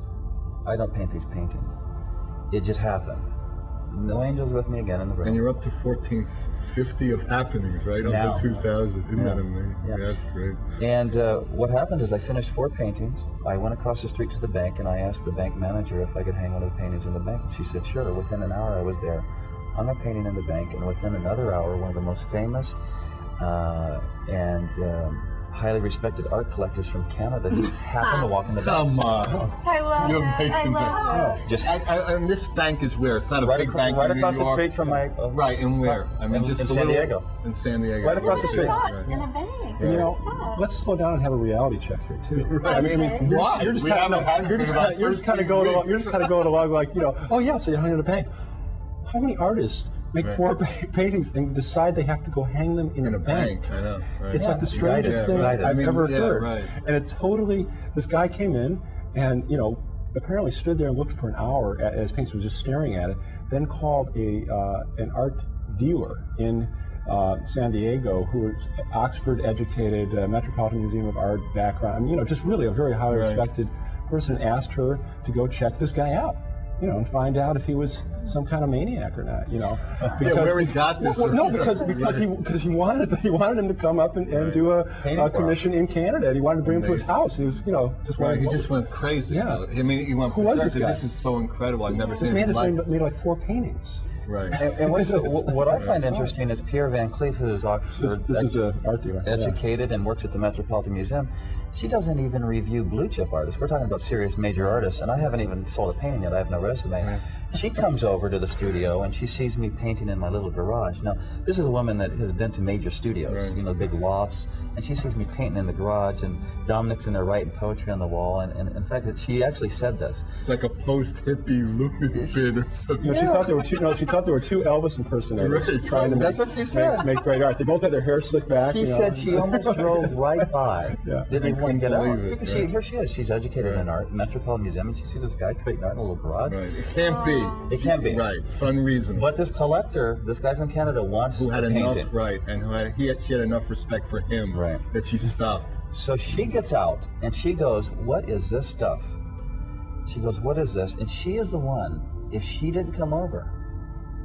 [SPEAKER 4] I don't paint these paintings. It just happened. No angels with me again in the room.
[SPEAKER 1] And you're up to 1450 of happenings, right?
[SPEAKER 4] Now.
[SPEAKER 1] Up to 2000. Isn't that amazing?
[SPEAKER 4] Yeah.
[SPEAKER 1] Yeah, that's great.
[SPEAKER 4] And what happened is I finished 4 paintings. I went across the street to the bank and I asked the bank manager if I could hang one of the paintings in the bank. And she said, sure. Within an hour I was there, hung a painting in the bank, and within another hour, one of the most famous and highly respected art collectors from Canada just happened to walk in the bank.
[SPEAKER 1] Come on.
[SPEAKER 2] I love
[SPEAKER 1] You're
[SPEAKER 2] that.
[SPEAKER 1] making
[SPEAKER 2] I love
[SPEAKER 1] that.
[SPEAKER 4] Just
[SPEAKER 1] And this bank is where? It's not a
[SPEAKER 4] right,
[SPEAKER 1] big bank
[SPEAKER 4] right
[SPEAKER 1] in New
[SPEAKER 4] across the
[SPEAKER 1] York.
[SPEAKER 4] street from my...
[SPEAKER 1] Right, and where? I mean,
[SPEAKER 4] in
[SPEAKER 1] just
[SPEAKER 4] San Diego.
[SPEAKER 1] In San Diego.
[SPEAKER 4] Right across the street.
[SPEAKER 2] that. In a bank.
[SPEAKER 5] And, you know, let's slow down and have a reality check here too.
[SPEAKER 1] Right.
[SPEAKER 5] I mean,
[SPEAKER 1] Why?
[SPEAKER 5] you're just
[SPEAKER 1] We
[SPEAKER 5] kind
[SPEAKER 1] haven't had it in about
[SPEAKER 5] of
[SPEAKER 1] 13
[SPEAKER 5] going along.
[SPEAKER 1] weeks.
[SPEAKER 5] You're just kind of going along like, you know, oh yeah, so you hung in a bank. How many artists make 4 paintings and decide they have to go hang them in a bank?
[SPEAKER 1] I know. Right.
[SPEAKER 5] It's like the strangest
[SPEAKER 1] Yeah,
[SPEAKER 5] thing
[SPEAKER 1] right.
[SPEAKER 5] I've ever heard.
[SPEAKER 1] Right.
[SPEAKER 5] And it totally, this guy came in and, you know, apparently stood there and looked for an hour at his paintings, was just staring at it, then called an art dealer in San Diego who was Oxford educated, Metropolitan Museum of Art background, I mean, you know, just really a very highly respected person, asked her to go check this guy out, you know, and find out if he was some kind of maniac or not, you know.
[SPEAKER 1] Because, yeah, where he got this.
[SPEAKER 5] Well, no, because he wanted him to come up and do a commission in Canada, and he wanted to bring him to his house. He was, you know, just
[SPEAKER 1] Right, he just went crazy.
[SPEAKER 5] Yeah.
[SPEAKER 1] I mean, he went.
[SPEAKER 5] Who was this guy?
[SPEAKER 1] This is so incredible. I've never
[SPEAKER 5] This
[SPEAKER 1] seen
[SPEAKER 5] man
[SPEAKER 1] anything
[SPEAKER 5] has
[SPEAKER 1] like it.
[SPEAKER 5] made like 4 paintings.
[SPEAKER 1] Right.
[SPEAKER 4] And what I find interesting is Pierre Van Cleef, who is Oxford
[SPEAKER 5] This is the art dealer.
[SPEAKER 4] educated and works at the Metropolitan Museum. She doesn't even review blue chip artists. We're talking about serious major artists, and I haven't even sold a painting yet. I have no resume.
[SPEAKER 1] Right.
[SPEAKER 4] She comes over to the studio and she sees me painting in my little garage. Now, this is a woman that has been to major studios,
[SPEAKER 1] Right.
[SPEAKER 4] you know, big lofts, and she sees me painting in the garage, and Dominic's in there writing poetry on the wall, and in fact, she actually said this.
[SPEAKER 1] It's like a post-hippie Looney Bin or something.
[SPEAKER 5] No, she thought there were two. No, she thought there were two Elvis impersonators
[SPEAKER 1] Right.
[SPEAKER 5] trying to
[SPEAKER 4] That's
[SPEAKER 5] make,
[SPEAKER 4] what she said.
[SPEAKER 5] make great art. They both had their hair slicked back.
[SPEAKER 4] She
[SPEAKER 5] you know.
[SPEAKER 4] said she almost drove right by.
[SPEAKER 5] Yeah.
[SPEAKER 4] Didn't even want to get
[SPEAKER 1] couldn't
[SPEAKER 4] out.
[SPEAKER 1] believe it,
[SPEAKER 4] Because
[SPEAKER 1] right.
[SPEAKER 4] here she is. She's educated
[SPEAKER 1] Right.
[SPEAKER 4] in art, Metropolitan Museum, and she sees this guy creating art in a little garage.
[SPEAKER 1] Right. It can't be.
[SPEAKER 4] It can't be.
[SPEAKER 1] Right. It's unreasonable.
[SPEAKER 4] But this collector, this guy from Canada, wants
[SPEAKER 1] Who had
[SPEAKER 4] a
[SPEAKER 1] enough,
[SPEAKER 4] painting.
[SPEAKER 1] right, and she had enough respect for him,
[SPEAKER 4] Right.
[SPEAKER 1] that she stopped.
[SPEAKER 4] So she gets out and she goes, "What is this stuff?" She goes, "What is this?" And she is the one. If she didn't come over,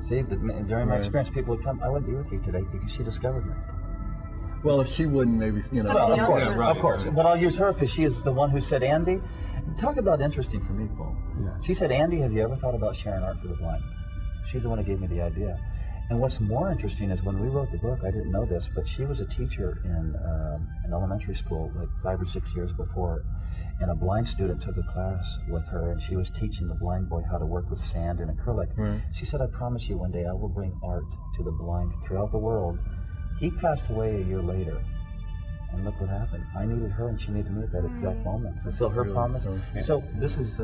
[SPEAKER 4] see, during my
[SPEAKER 1] Right.
[SPEAKER 4] experience, people would come. I wouldn't be with you today because she discovered me.
[SPEAKER 1] Well, if she wouldn't, maybe, you know.
[SPEAKER 4] Well, of
[SPEAKER 2] else
[SPEAKER 4] course,
[SPEAKER 2] would.
[SPEAKER 4] of course. But I'll use her because she is the one who said, "Andy, talk about interesting for me, Paul."
[SPEAKER 5] Yeah.
[SPEAKER 4] She said, "Andy, have you ever thought about sharing art for the blind?" She's the one who gave me the idea. And what's more interesting is when we wrote the book, I didn't know this, but she was a teacher in an elementary school like 5 or 6 years before. And a blind student took a class with her, and she was teaching the blind boy how to work with sand and acrylic.
[SPEAKER 1] Right.
[SPEAKER 4] She said, "I promise you one day I will bring art to the blind throughout the world." He passed away a year later. And look what happened. I needed her, and she needed me at that exact moment. Fulfill her
[SPEAKER 1] really
[SPEAKER 4] promise.
[SPEAKER 1] so-
[SPEAKER 4] So this is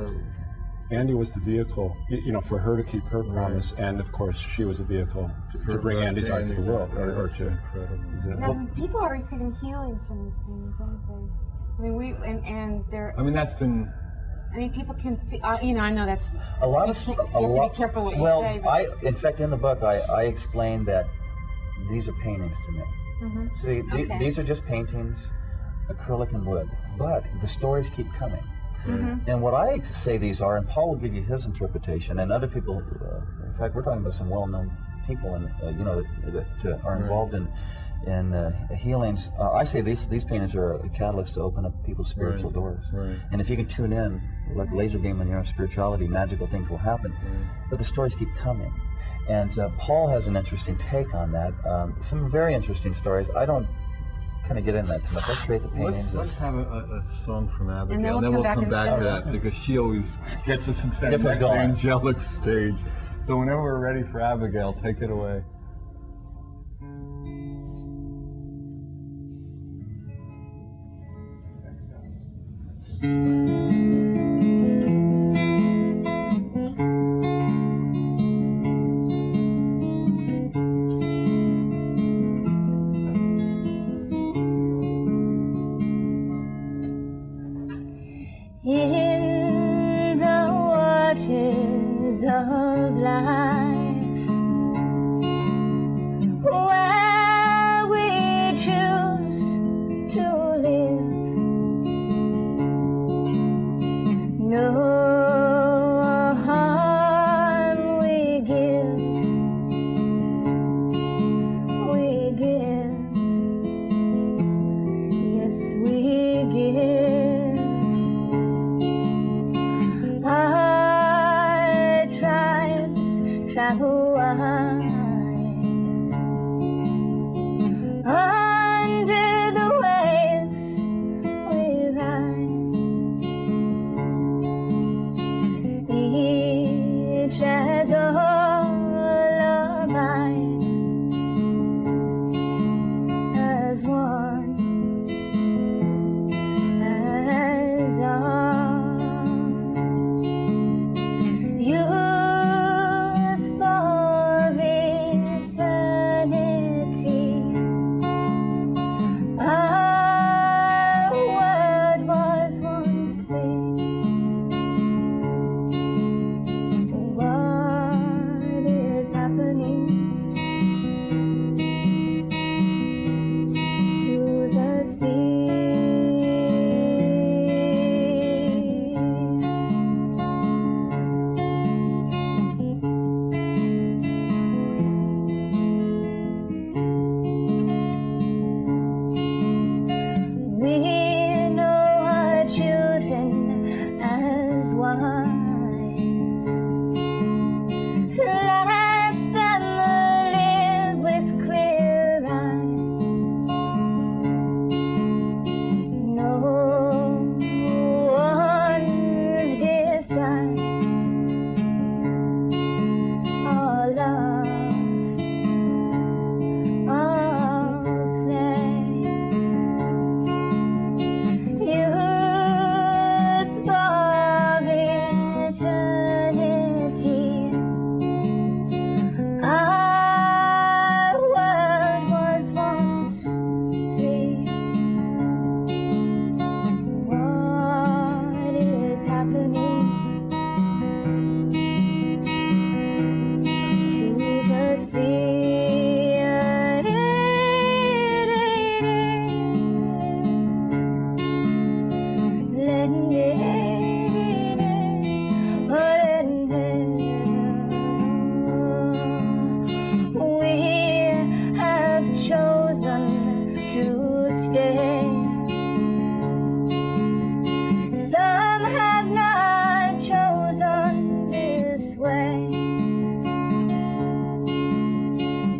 [SPEAKER 5] Andy was the vehicle, you know, for her to keep her promise, and of course, she was a vehicle to bring Andy's art to the world, or
[SPEAKER 1] That's
[SPEAKER 5] to.
[SPEAKER 1] incredible.
[SPEAKER 2] Now, people are receiving healings from these paintings, aren't they? I mean, and they're.
[SPEAKER 1] I mean, that's been.
[SPEAKER 2] I mean, people can. You know, I know that's.
[SPEAKER 4] a lot
[SPEAKER 2] You
[SPEAKER 4] of
[SPEAKER 2] have to be careful what you
[SPEAKER 4] well,
[SPEAKER 2] say, but-
[SPEAKER 4] in fact, in the book, I explained that these are paintings to me.
[SPEAKER 2] Mhm.
[SPEAKER 4] See,
[SPEAKER 2] Okay.
[SPEAKER 4] these are just paintings, acrylic and wood, but the stories keep coming.
[SPEAKER 2] Mhm.
[SPEAKER 4] And what I say these are, and Paul will give you his interpretation, and other people, in fact, we're talking about some well-known people, and you know, that are involved in healings. I say these paintings are a catalyst to open up people's spiritual
[SPEAKER 1] Right.
[SPEAKER 4] doors.
[SPEAKER 1] Right.
[SPEAKER 4] And if you can tune in, like laser beam on your own spirituality, magical things will happen. But the stories keep coming. And Paul has an interesting take on that. Some very interesting stories. I don't kind of get into that too much. Let's create the paintings.
[SPEAKER 1] Let's have a song from Abigail,
[SPEAKER 2] then
[SPEAKER 1] and then
[SPEAKER 2] we'll
[SPEAKER 1] we'll
[SPEAKER 2] come
[SPEAKER 1] come
[SPEAKER 2] back
[SPEAKER 1] back
[SPEAKER 2] and-
[SPEAKER 1] to that, because she always gets us into that
[SPEAKER 4] Gets us
[SPEAKER 1] next
[SPEAKER 4] going.
[SPEAKER 1] angelic stage. So whenever we're ready for Abigail, take it away.
[SPEAKER 3] In the waters of life, where we choose to live,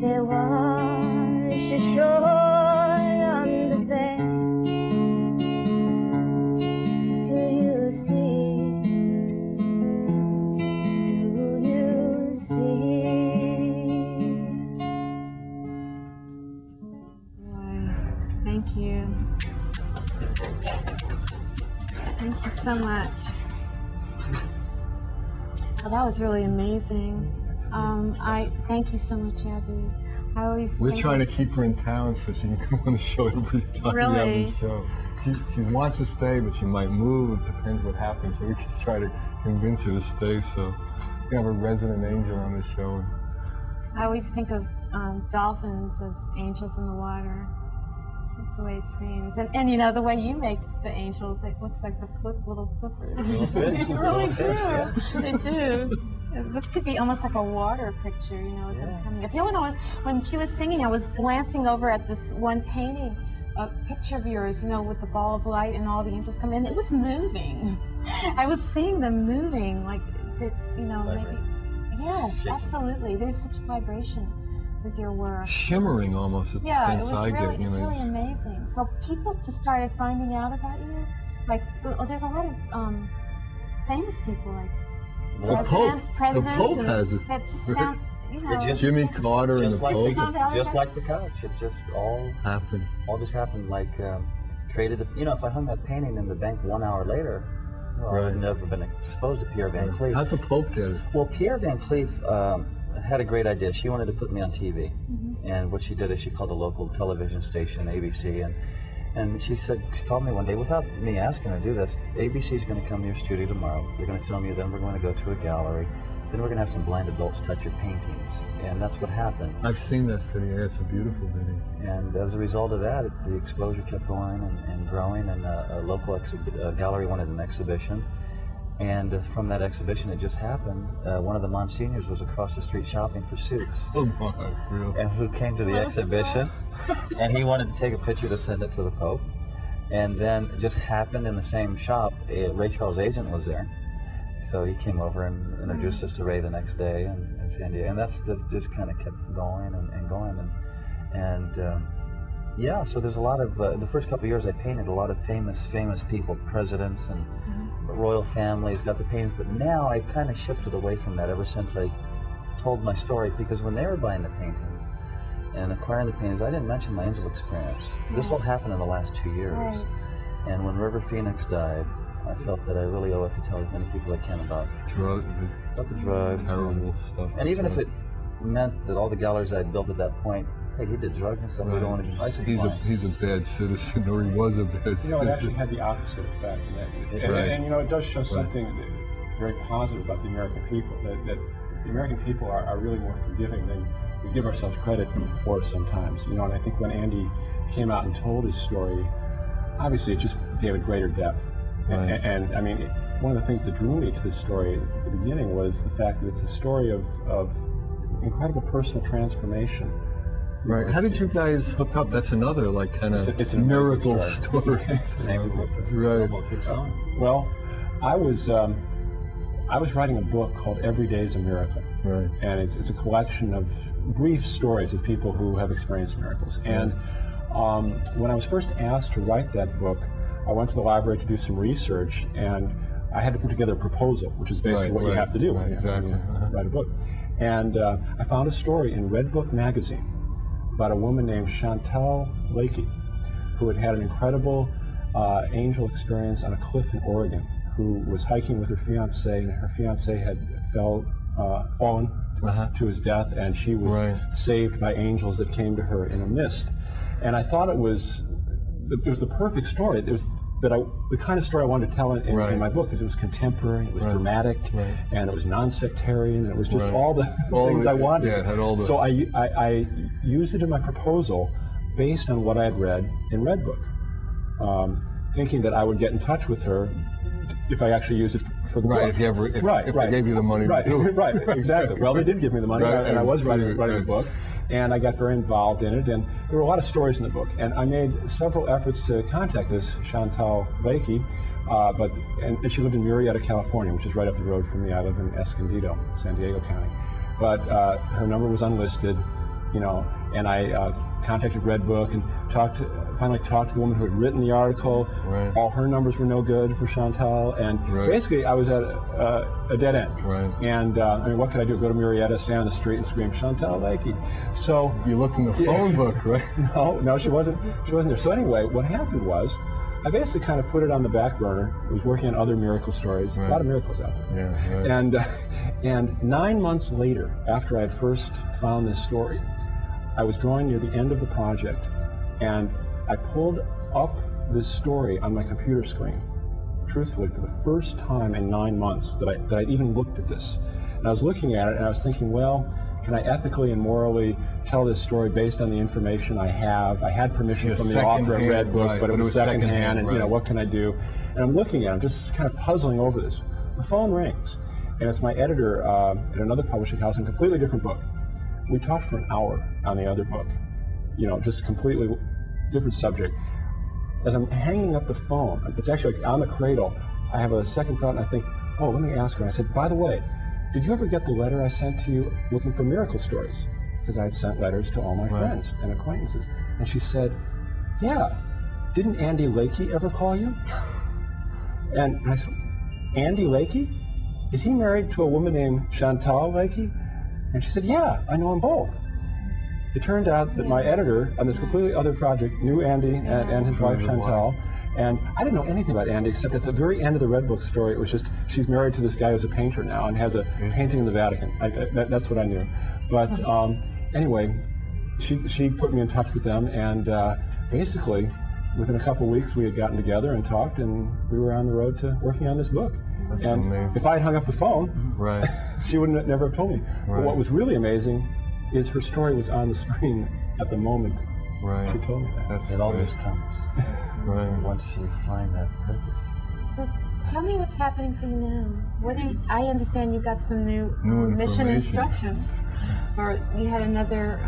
[SPEAKER 3] There was a shore on the bay. Do you see? Do you see?
[SPEAKER 2] Boy, thank you. Thank you so much. Well, that was really amazing. I thank you so much, Abby. I always
[SPEAKER 1] We're
[SPEAKER 2] think
[SPEAKER 1] trying to keep her in town so she can come on the show every time we have
[SPEAKER 2] Really?
[SPEAKER 1] the show. She wants to stay, but she might move. It depends what happens. So we can try to convince her to stay. So we have a resident angel on the show.
[SPEAKER 2] I always think of dolphins as angels in the water. That's the way it seems. And you know, the way you make the angels, it looks like the little flippers. They really do. They do. This could be almost like a water picture, you know, with them coming up. You know, when she was singing, I was glancing over at this one painting, a picture of yours, you know, with the ball of light and all the angels coming in. It was moving. I was seeing them moving, like, you know, maybe. Yes, absolutely. There's such a vibration with your work.
[SPEAKER 1] Shimmering almost is the
[SPEAKER 2] Yeah,
[SPEAKER 1] sense I get.
[SPEAKER 2] it's really amazing. So people just started finding out about you. Like, there's a lot of famous people, like presidents,
[SPEAKER 1] The Pope
[SPEAKER 2] and
[SPEAKER 1] has it.
[SPEAKER 2] that just found, you know.
[SPEAKER 1] Jimmy Carter and the
[SPEAKER 4] Just like
[SPEAKER 1] Pope
[SPEAKER 4] just like the couch. It just all
[SPEAKER 1] happened.
[SPEAKER 4] just happened. Like created. You know, if I hung that painting in the bank 1 hour later, well,
[SPEAKER 1] Right.
[SPEAKER 4] I'd never been exposed to Pierre Van Cleef.
[SPEAKER 1] How'd the Pope get it?
[SPEAKER 4] Well, Pierre Van Cleef had a great idea. She wanted to put me on TV, and what she did is she called a local television station, ABC, and she called me one day without me asking her to do this. ABC is going to come to your studio tomorrow. They're going to film you. Then we're going to go to a gallery. Then we're going to have some blind adults touch your paintings, and that's what happened.
[SPEAKER 1] I've seen that video. It's a beautiful video.
[SPEAKER 4] And as a result of that, the exposure kept going and growing, and a local gallery wanted an exhibition. And from that exhibition, it just happened. One of the Monsignors was across the street shopping for suits.
[SPEAKER 1] Oh my, real.
[SPEAKER 4] And who came to the exhibition, and he wanted to take a picture to send it to the Pope. And then it just happened in the same shop, Ray Charles' agent was there. So he came over and introduced us to Ray the next day in San Diego. And that just kind of kept going and going. And yeah, so there's a lot of, the first couple of years I painted a lot of famous people, presidents and royal families, got the paintings. But now I've kind of shifted away from that ever since I told my story, because when they were buying the paintings and acquiring the paintings, I didn't mention my angel experience. This all happened in the last 2 years.
[SPEAKER 2] Right.
[SPEAKER 4] And when River Phoenix died, I felt that I really owe it to tell as many people I can about the drugs,
[SPEAKER 1] terrible stuff.
[SPEAKER 4] and even if it meant that all the galleries I built at that point, hey, he did drugs and stuff. We don't want to. I said,
[SPEAKER 1] He's a bad citizen, or he was a bad citizen.
[SPEAKER 5] You know, it actually had the opposite effect. And you know, it does show something very positive about the American people, that the American people are really more forgiving than we give ourselves credit for sometimes. You know, and I think when Andy came out and told his story, obviously it just gave it greater depth.
[SPEAKER 1] Right.
[SPEAKER 5] And I mean, one of the things that drew me to this story at the beginning was the fact that it's a story of incredible personal transformation.
[SPEAKER 1] Right. How did you guys hook up? That's another like kind of
[SPEAKER 5] It's an
[SPEAKER 1] miracle
[SPEAKER 5] amazing
[SPEAKER 1] story. Right.
[SPEAKER 5] Well, I was writing a book called Every Day is a Miracle.
[SPEAKER 1] Right.
[SPEAKER 5] And it's a collection of brief stories of people who have experienced miracles. And when I was first asked to write that book, I went to the library to do some research, and I had to put together a proposal, which is basically what you have to do when you write a book. And I found a story in Red Book magazine about a woman named Lakey, who had had an incredible angel experience on a cliff in Oregon, who was hiking with her fiance, and her fiance had fallen to his death, and she was saved by angels that came to her in a mist. And I thought it was the perfect story. It was the kind of story I wanted to tell in my book, because it was contemporary, it was dramatic, and it was non-sectarian, and it was just all the things I wanted.
[SPEAKER 1] Yeah, it had all the...
[SPEAKER 5] So I used it in my proposal based on what I had read in Red Book, thinking that I would get in touch with her if I actually used it for the book.
[SPEAKER 1] If they gave you the money to do it.
[SPEAKER 5] Right, exactly. Well, they did give me the money, and I was writing the book. And I got very involved in it, and there were a lot of stories in the book. And I made several efforts to contact this Lakey, and she lived in Murrieta, California, which is right up the road from me. I live in Escondido, San Diego County. But her number was unlisted, and I contacted Red Book and finally talked to the woman who had written the article.
[SPEAKER 1] Right.
[SPEAKER 5] All her numbers were no good for Chantal, and basically I was at a dead end.
[SPEAKER 1] Right.
[SPEAKER 5] And what could I do? Go to Murrieta, stand on the street, and scream, "Chantal Lakey." So
[SPEAKER 1] you looked in the phone book, right?
[SPEAKER 5] No, she wasn't there. So anyway, what happened was, I basically kind of put it on the back burner. I was working on other miracle stories.
[SPEAKER 1] Right.
[SPEAKER 5] A lot of miracles out there.
[SPEAKER 1] Yeah. Right.
[SPEAKER 5] And 9 months later, after I had first found this story, I was drawing near the end of the project, and I pulled up this story on my computer screen, truthfully, for the first time in 9 months that I'd even looked at this. And I was looking at it, and I was thinking, well, can I ethically and morally tell this story based on the information I have? I had permission from the author at Red Book, but it was secondhand, and what can I do? And I'm looking at it, I'm just kind of puzzling over this. The phone rings, and it's my editor at another publishing house in a completely different book. We talked for an hour on the other book, just a completely different subject. As I'm hanging up the phone, it's actually on the cradle, I have a second thought, and I think, oh, let me ask her. I said, by the way, did you ever get the letter I sent to you looking for miracle stories? Because I had sent letters to all my friends and acquaintances. And she said, yeah, didn't Andy Lakey ever call you? And I said, Andy Lakey? Is he married to a woman named Chantal Lakey? And she said, yeah, I know them both. It turned out that my editor on this completely other project knew Andy and his wife Chantal. And I didn't know anything about Andy, except at the very end of the Red Book story, it was just, she's married to this guy who's a painter now and has a painting in the Vatican. That's what I knew. But anyway, she put me in touch with them, and basically, within a couple of weeks, we had gotten together and talked, and we were on the road to working on this book.
[SPEAKER 1] That's
[SPEAKER 5] and
[SPEAKER 1] amazing.
[SPEAKER 5] If I had hung up the phone, she wouldn't never have told me. But what was really amazing is her story was on the screen at the moment she told me that.
[SPEAKER 4] It always comes. Once you find that purpose.
[SPEAKER 2] So tell me what's happening for you now. I understand you got some new mission instructions, or you had another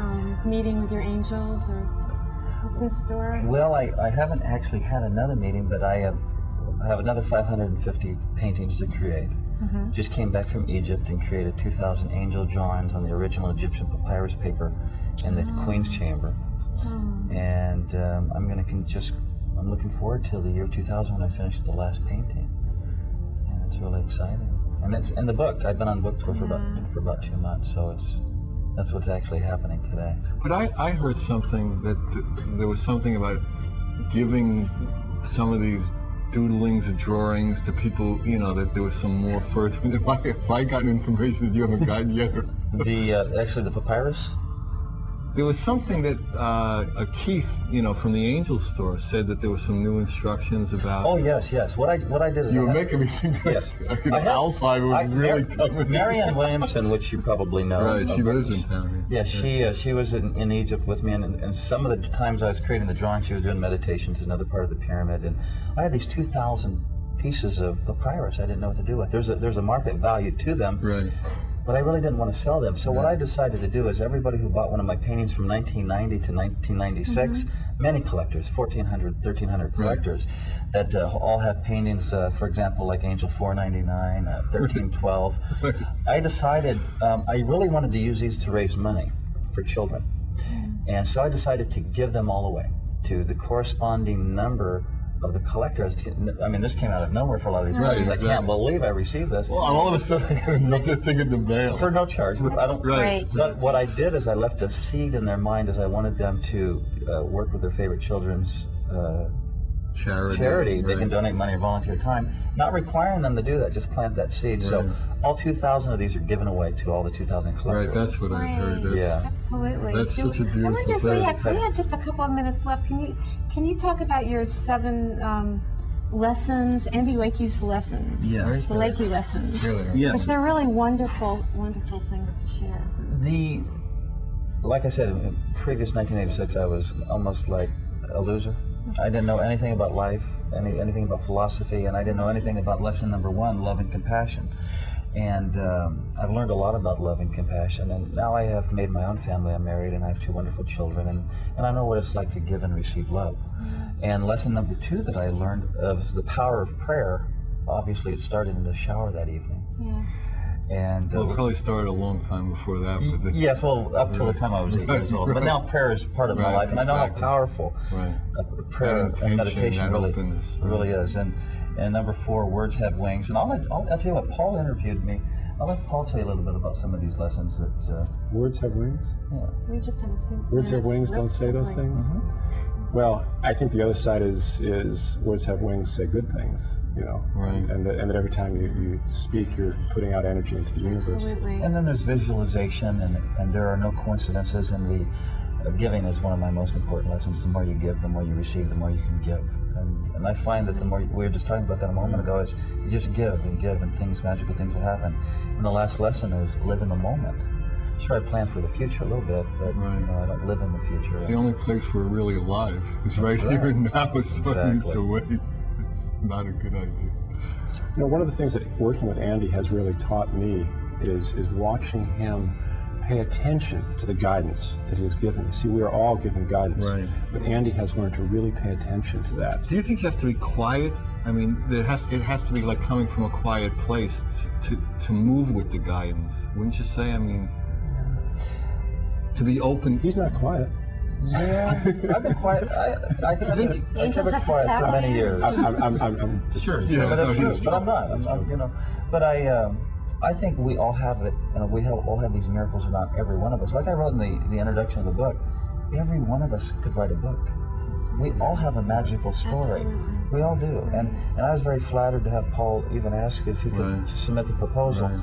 [SPEAKER 2] meeting with your angels, or what's in store?
[SPEAKER 4] Well, I haven't actually had another meeting, but I have another 550 paintings to create. Just came back from Egypt and created 2,000 angel drawings on the original Egyptian papyrus paper in the Queen's Chamber. And I'm looking forward till the year 2000 when I finish the last painting, and it's really exciting. And it's in the book. I've been on book tour for about 2 months, so that's what's actually happening today.
[SPEAKER 1] But I heard something that there was something about giving some of these doodlings and drawings to people, that there was some more further. If I gotten information that you haven't gotten yet.
[SPEAKER 4] Actually, the papyrus?
[SPEAKER 1] There was something that Keith, from the Angel Store, said that there was some new instructions about.
[SPEAKER 4] Oh yes. What I did is
[SPEAKER 1] you were making me think that Alzheimer was really coming.
[SPEAKER 4] Marianne Williamson, which you probably know.
[SPEAKER 1] Right, she lives in town.
[SPEAKER 4] Yeah, she was in Egypt with me, and some of the times I was creating the drawing, she was doing meditations in another part of the pyramid, and I had these 2,000 pieces of papyrus I didn't know what to do with. There's a market value to them.
[SPEAKER 1] Right.
[SPEAKER 4] But I really didn't want to sell them. So what I decided to do is everybody who bought one of my paintings from 1990 to 1996, many collectors, 1,400, 1,300 collectors, that all have paintings, for example, like Angel 499, 1312. I decided I really wanted to use these to raise money for children. And so I decided to give them all away to the corresponding number of the collectors. I mean, this came out of nowhere for a lot of these collectors. I can't believe I received this.
[SPEAKER 1] Well, all of a sudden, I got another thing in the mail.
[SPEAKER 4] For no charge.
[SPEAKER 2] Great.
[SPEAKER 4] But what I did is I left a seed in their mind as I wanted them to work with their favorite children's charity. They can donate money or volunteer time, not requiring them to do that, just plant that seed. So all 2,000 of these are given away to all the 2,000 collectors.
[SPEAKER 1] Right, that's what I heard.
[SPEAKER 2] Absolutely.
[SPEAKER 1] That's such a beautiful
[SPEAKER 2] I wonder if
[SPEAKER 1] thing.
[SPEAKER 2] we have just a couple of minutes left. Can you talk about your 7 lessons, Andy Lakey's lessons?
[SPEAKER 4] Yes.
[SPEAKER 2] The Lakey lessons.
[SPEAKER 1] Really?
[SPEAKER 4] Yes.
[SPEAKER 2] Because they're really wonderful, wonderful things to share.
[SPEAKER 4] Like I said, in previous 1986, I was almost like a loser. I didn't know anything about life, anything about philosophy, and I didn't know anything about lesson number 1, love and compassion. And I've learned a lot about love and compassion, and now I have made my own family. I'm married, and I have 2 wonderful children, and I know what it's like to give and receive love. And lesson number 2 that I learned of is the power of prayer. Obviously, it started in the shower that evening. And
[SPEAKER 1] Well, it probably started a long time before that. But
[SPEAKER 4] yes, well, up till the time I was 8 years old. But now prayer is part of my
[SPEAKER 1] Right,
[SPEAKER 4] life, and I know how
[SPEAKER 1] exactly.
[SPEAKER 4] powerful prayer
[SPEAKER 1] That
[SPEAKER 4] and
[SPEAKER 1] intention,
[SPEAKER 4] meditation
[SPEAKER 1] that
[SPEAKER 4] really,
[SPEAKER 1] openness,
[SPEAKER 4] really is. And number 4, words have wings. And I'll tell you what, Paul interviewed me. I'll let Paul tell you a little bit about some of these lessons that.
[SPEAKER 5] Words have wings?
[SPEAKER 4] Yeah.
[SPEAKER 2] We just have a few
[SPEAKER 5] Words have wings,
[SPEAKER 2] minutes
[SPEAKER 5] don't say those
[SPEAKER 2] quickly.
[SPEAKER 5] things? Well, I think the other side is words have wings, say good things, you know.
[SPEAKER 1] Right.
[SPEAKER 5] And that every time you speak, you're putting out energy into the universe.
[SPEAKER 2] Absolutely.
[SPEAKER 4] And then there's visualization, and there are no coincidences. And the giving is one of my most important lessons. The more you give, the more you receive, the more you can give. And I find that the more, we were just talking about that a moment ago, is you just give, and things, magical things will happen. And the last lesson is live in the moment. Sure, I plan for the future a little bit, but
[SPEAKER 1] Right.
[SPEAKER 4] you know, I don't live in the future.
[SPEAKER 1] it's the only place we're really alive. It's right
[SPEAKER 4] That's
[SPEAKER 1] here
[SPEAKER 4] right.
[SPEAKER 1] and now. So you need
[SPEAKER 4] Exactly.
[SPEAKER 1] to wait. It's not a good idea.
[SPEAKER 5] You know, one of the things that working with Andy has really taught me is watching him pay attention to the guidance that he has given. See, we are all given guidance,
[SPEAKER 1] Right.
[SPEAKER 5] but Andy has learned to really pay attention to that.
[SPEAKER 1] Do you think you have to be quiet? I mean, it has to be like coming from a quiet place to move with the guidance, wouldn't you say? I mean, to be open.
[SPEAKER 5] He's not quiet.
[SPEAKER 4] Yeah, I've been quiet. I kept it
[SPEAKER 2] Angels have to
[SPEAKER 4] quiet
[SPEAKER 2] tap
[SPEAKER 4] for many
[SPEAKER 2] in.
[SPEAKER 4] years.
[SPEAKER 5] I'm
[SPEAKER 4] Sure,
[SPEAKER 1] Yeah,
[SPEAKER 4] but that's
[SPEAKER 1] no,
[SPEAKER 4] true.
[SPEAKER 1] that's
[SPEAKER 4] But I'm not. I'm, you know, but I think we all have it, and we all have these miracles about every one of us. Like I wrote in the introduction of the book, every one of us could write a book. We all have a magical story.
[SPEAKER 2] Absolutely.
[SPEAKER 4] We all do. And I was very flattered to have Paul even ask if he could
[SPEAKER 1] Right.
[SPEAKER 4] submit the proposal.
[SPEAKER 1] Right.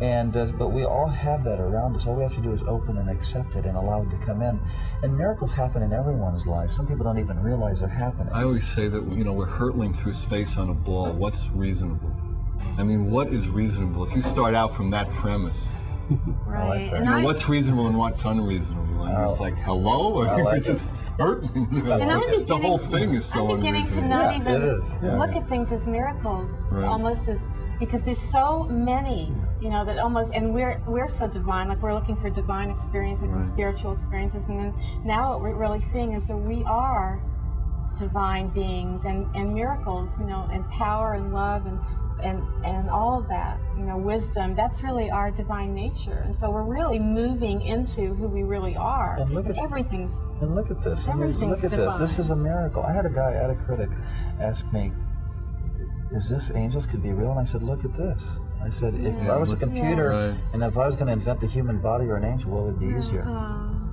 [SPEAKER 4] And but we all have that around us. All we have to do is open and accept it and allow it to come in. And miracles happen in everyone's life. Some people don't even realize they're happening.
[SPEAKER 1] I always say that, you know, we're hurtling through space on a ball. What's reasonable? I mean, what is reasonable? If you start out from that premise,
[SPEAKER 2] Right.
[SPEAKER 4] that.
[SPEAKER 2] And
[SPEAKER 1] you know,
[SPEAKER 2] I,
[SPEAKER 1] what's reasonable and what's unreasonable? I mean, it's like, hello?
[SPEAKER 4] I like
[SPEAKER 1] It's just hurtling. You know,
[SPEAKER 2] And I'm
[SPEAKER 1] it's like, the whole thing is so
[SPEAKER 2] I'm beginning to
[SPEAKER 1] unreasonable.
[SPEAKER 2] not
[SPEAKER 4] Yeah,
[SPEAKER 2] even
[SPEAKER 4] it is.
[SPEAKER 5] Yeah.
[SPEAKER 2] look at things as miracles,
[SPEAKER 1] Right.
[SPEAKER 2] almost as, because there's so many, you know, that almost, and we're so divine, like we're looking for divine experiences and
[SPEAKER 1] Right.
[SPEAKER 2] spiritual experiences, and then now what we're really seeing is that we are divine beings and miracles, you know, and power and love and all of that, you know, wisdom. That's really our divine nature, and so we're really moving into who we really are.
[SPEAKER 4] And look at-
[SPEAKER 2] everything's
[SPEAKER 4] And look at this. I mean,
[SPEAKER 2] Everything's
[SPEAKER 4] look at this. This
[SPEAKER 2] divine.
[SPEAKER 4] is a miracle. I had a critic ask me, is this angels could be real? And I said, look at this. I said, if I was a computer
[SPEAKER 1] Right.
[SPEAKER 4] and if I was going to invent the human body or an angel, what would be easier?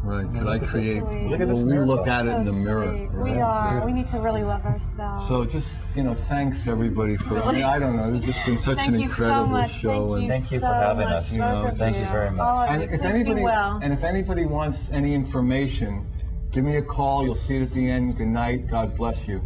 [SPEAKER 1] Right. Could I create?
[SPEAKER 2] sweet.
[SPEAKER 4] Look at this
[SPEAKER 1] Well, we look
[SPEAKER 4] miracle.
[SPEAKER 1] at it in the
[SPEAKER 2] so
[SPEAKER 1] mirror.
[SPEAKER 2] sweet.
[SPEAKER 1] Right?
[SPEAKER 2] We are. We need to really love ourselves.
[SPEAKER 1] So just, you know, thanks everybody for, I mean, I don't know, this has just been such
[SPEAKER 2] Thank
[SPEAKER 1] an
[SPEAKER 2] you so
[SPEAKER 1] incredible
[SPEAKER 2] much.
[SPEAKER 1] show.
[SPEAKER 4] Thank you for
[SPEAKER 2] so
[SPEAKER 4] having
[SPEAKER 2] much,
[SPEAKER 4] us.
[SPEAKER 2] both
[SPEAKER 1] You know,
[SPEAKER 2] of
[SPEAKER 4] thank you very much.
[SPEAKER 2] All of
[SPEAKER 1] And
[SPEAKER 2] you.
[SPEAKER 1] if
[SPEAKER 2] Please
[SPEAKER 1] anybody,
[SPEAKER 2] be well.
[SPEAKER 1] and if anybody wants any information, give me a call. You'll see it at the end. Good night. God bless you.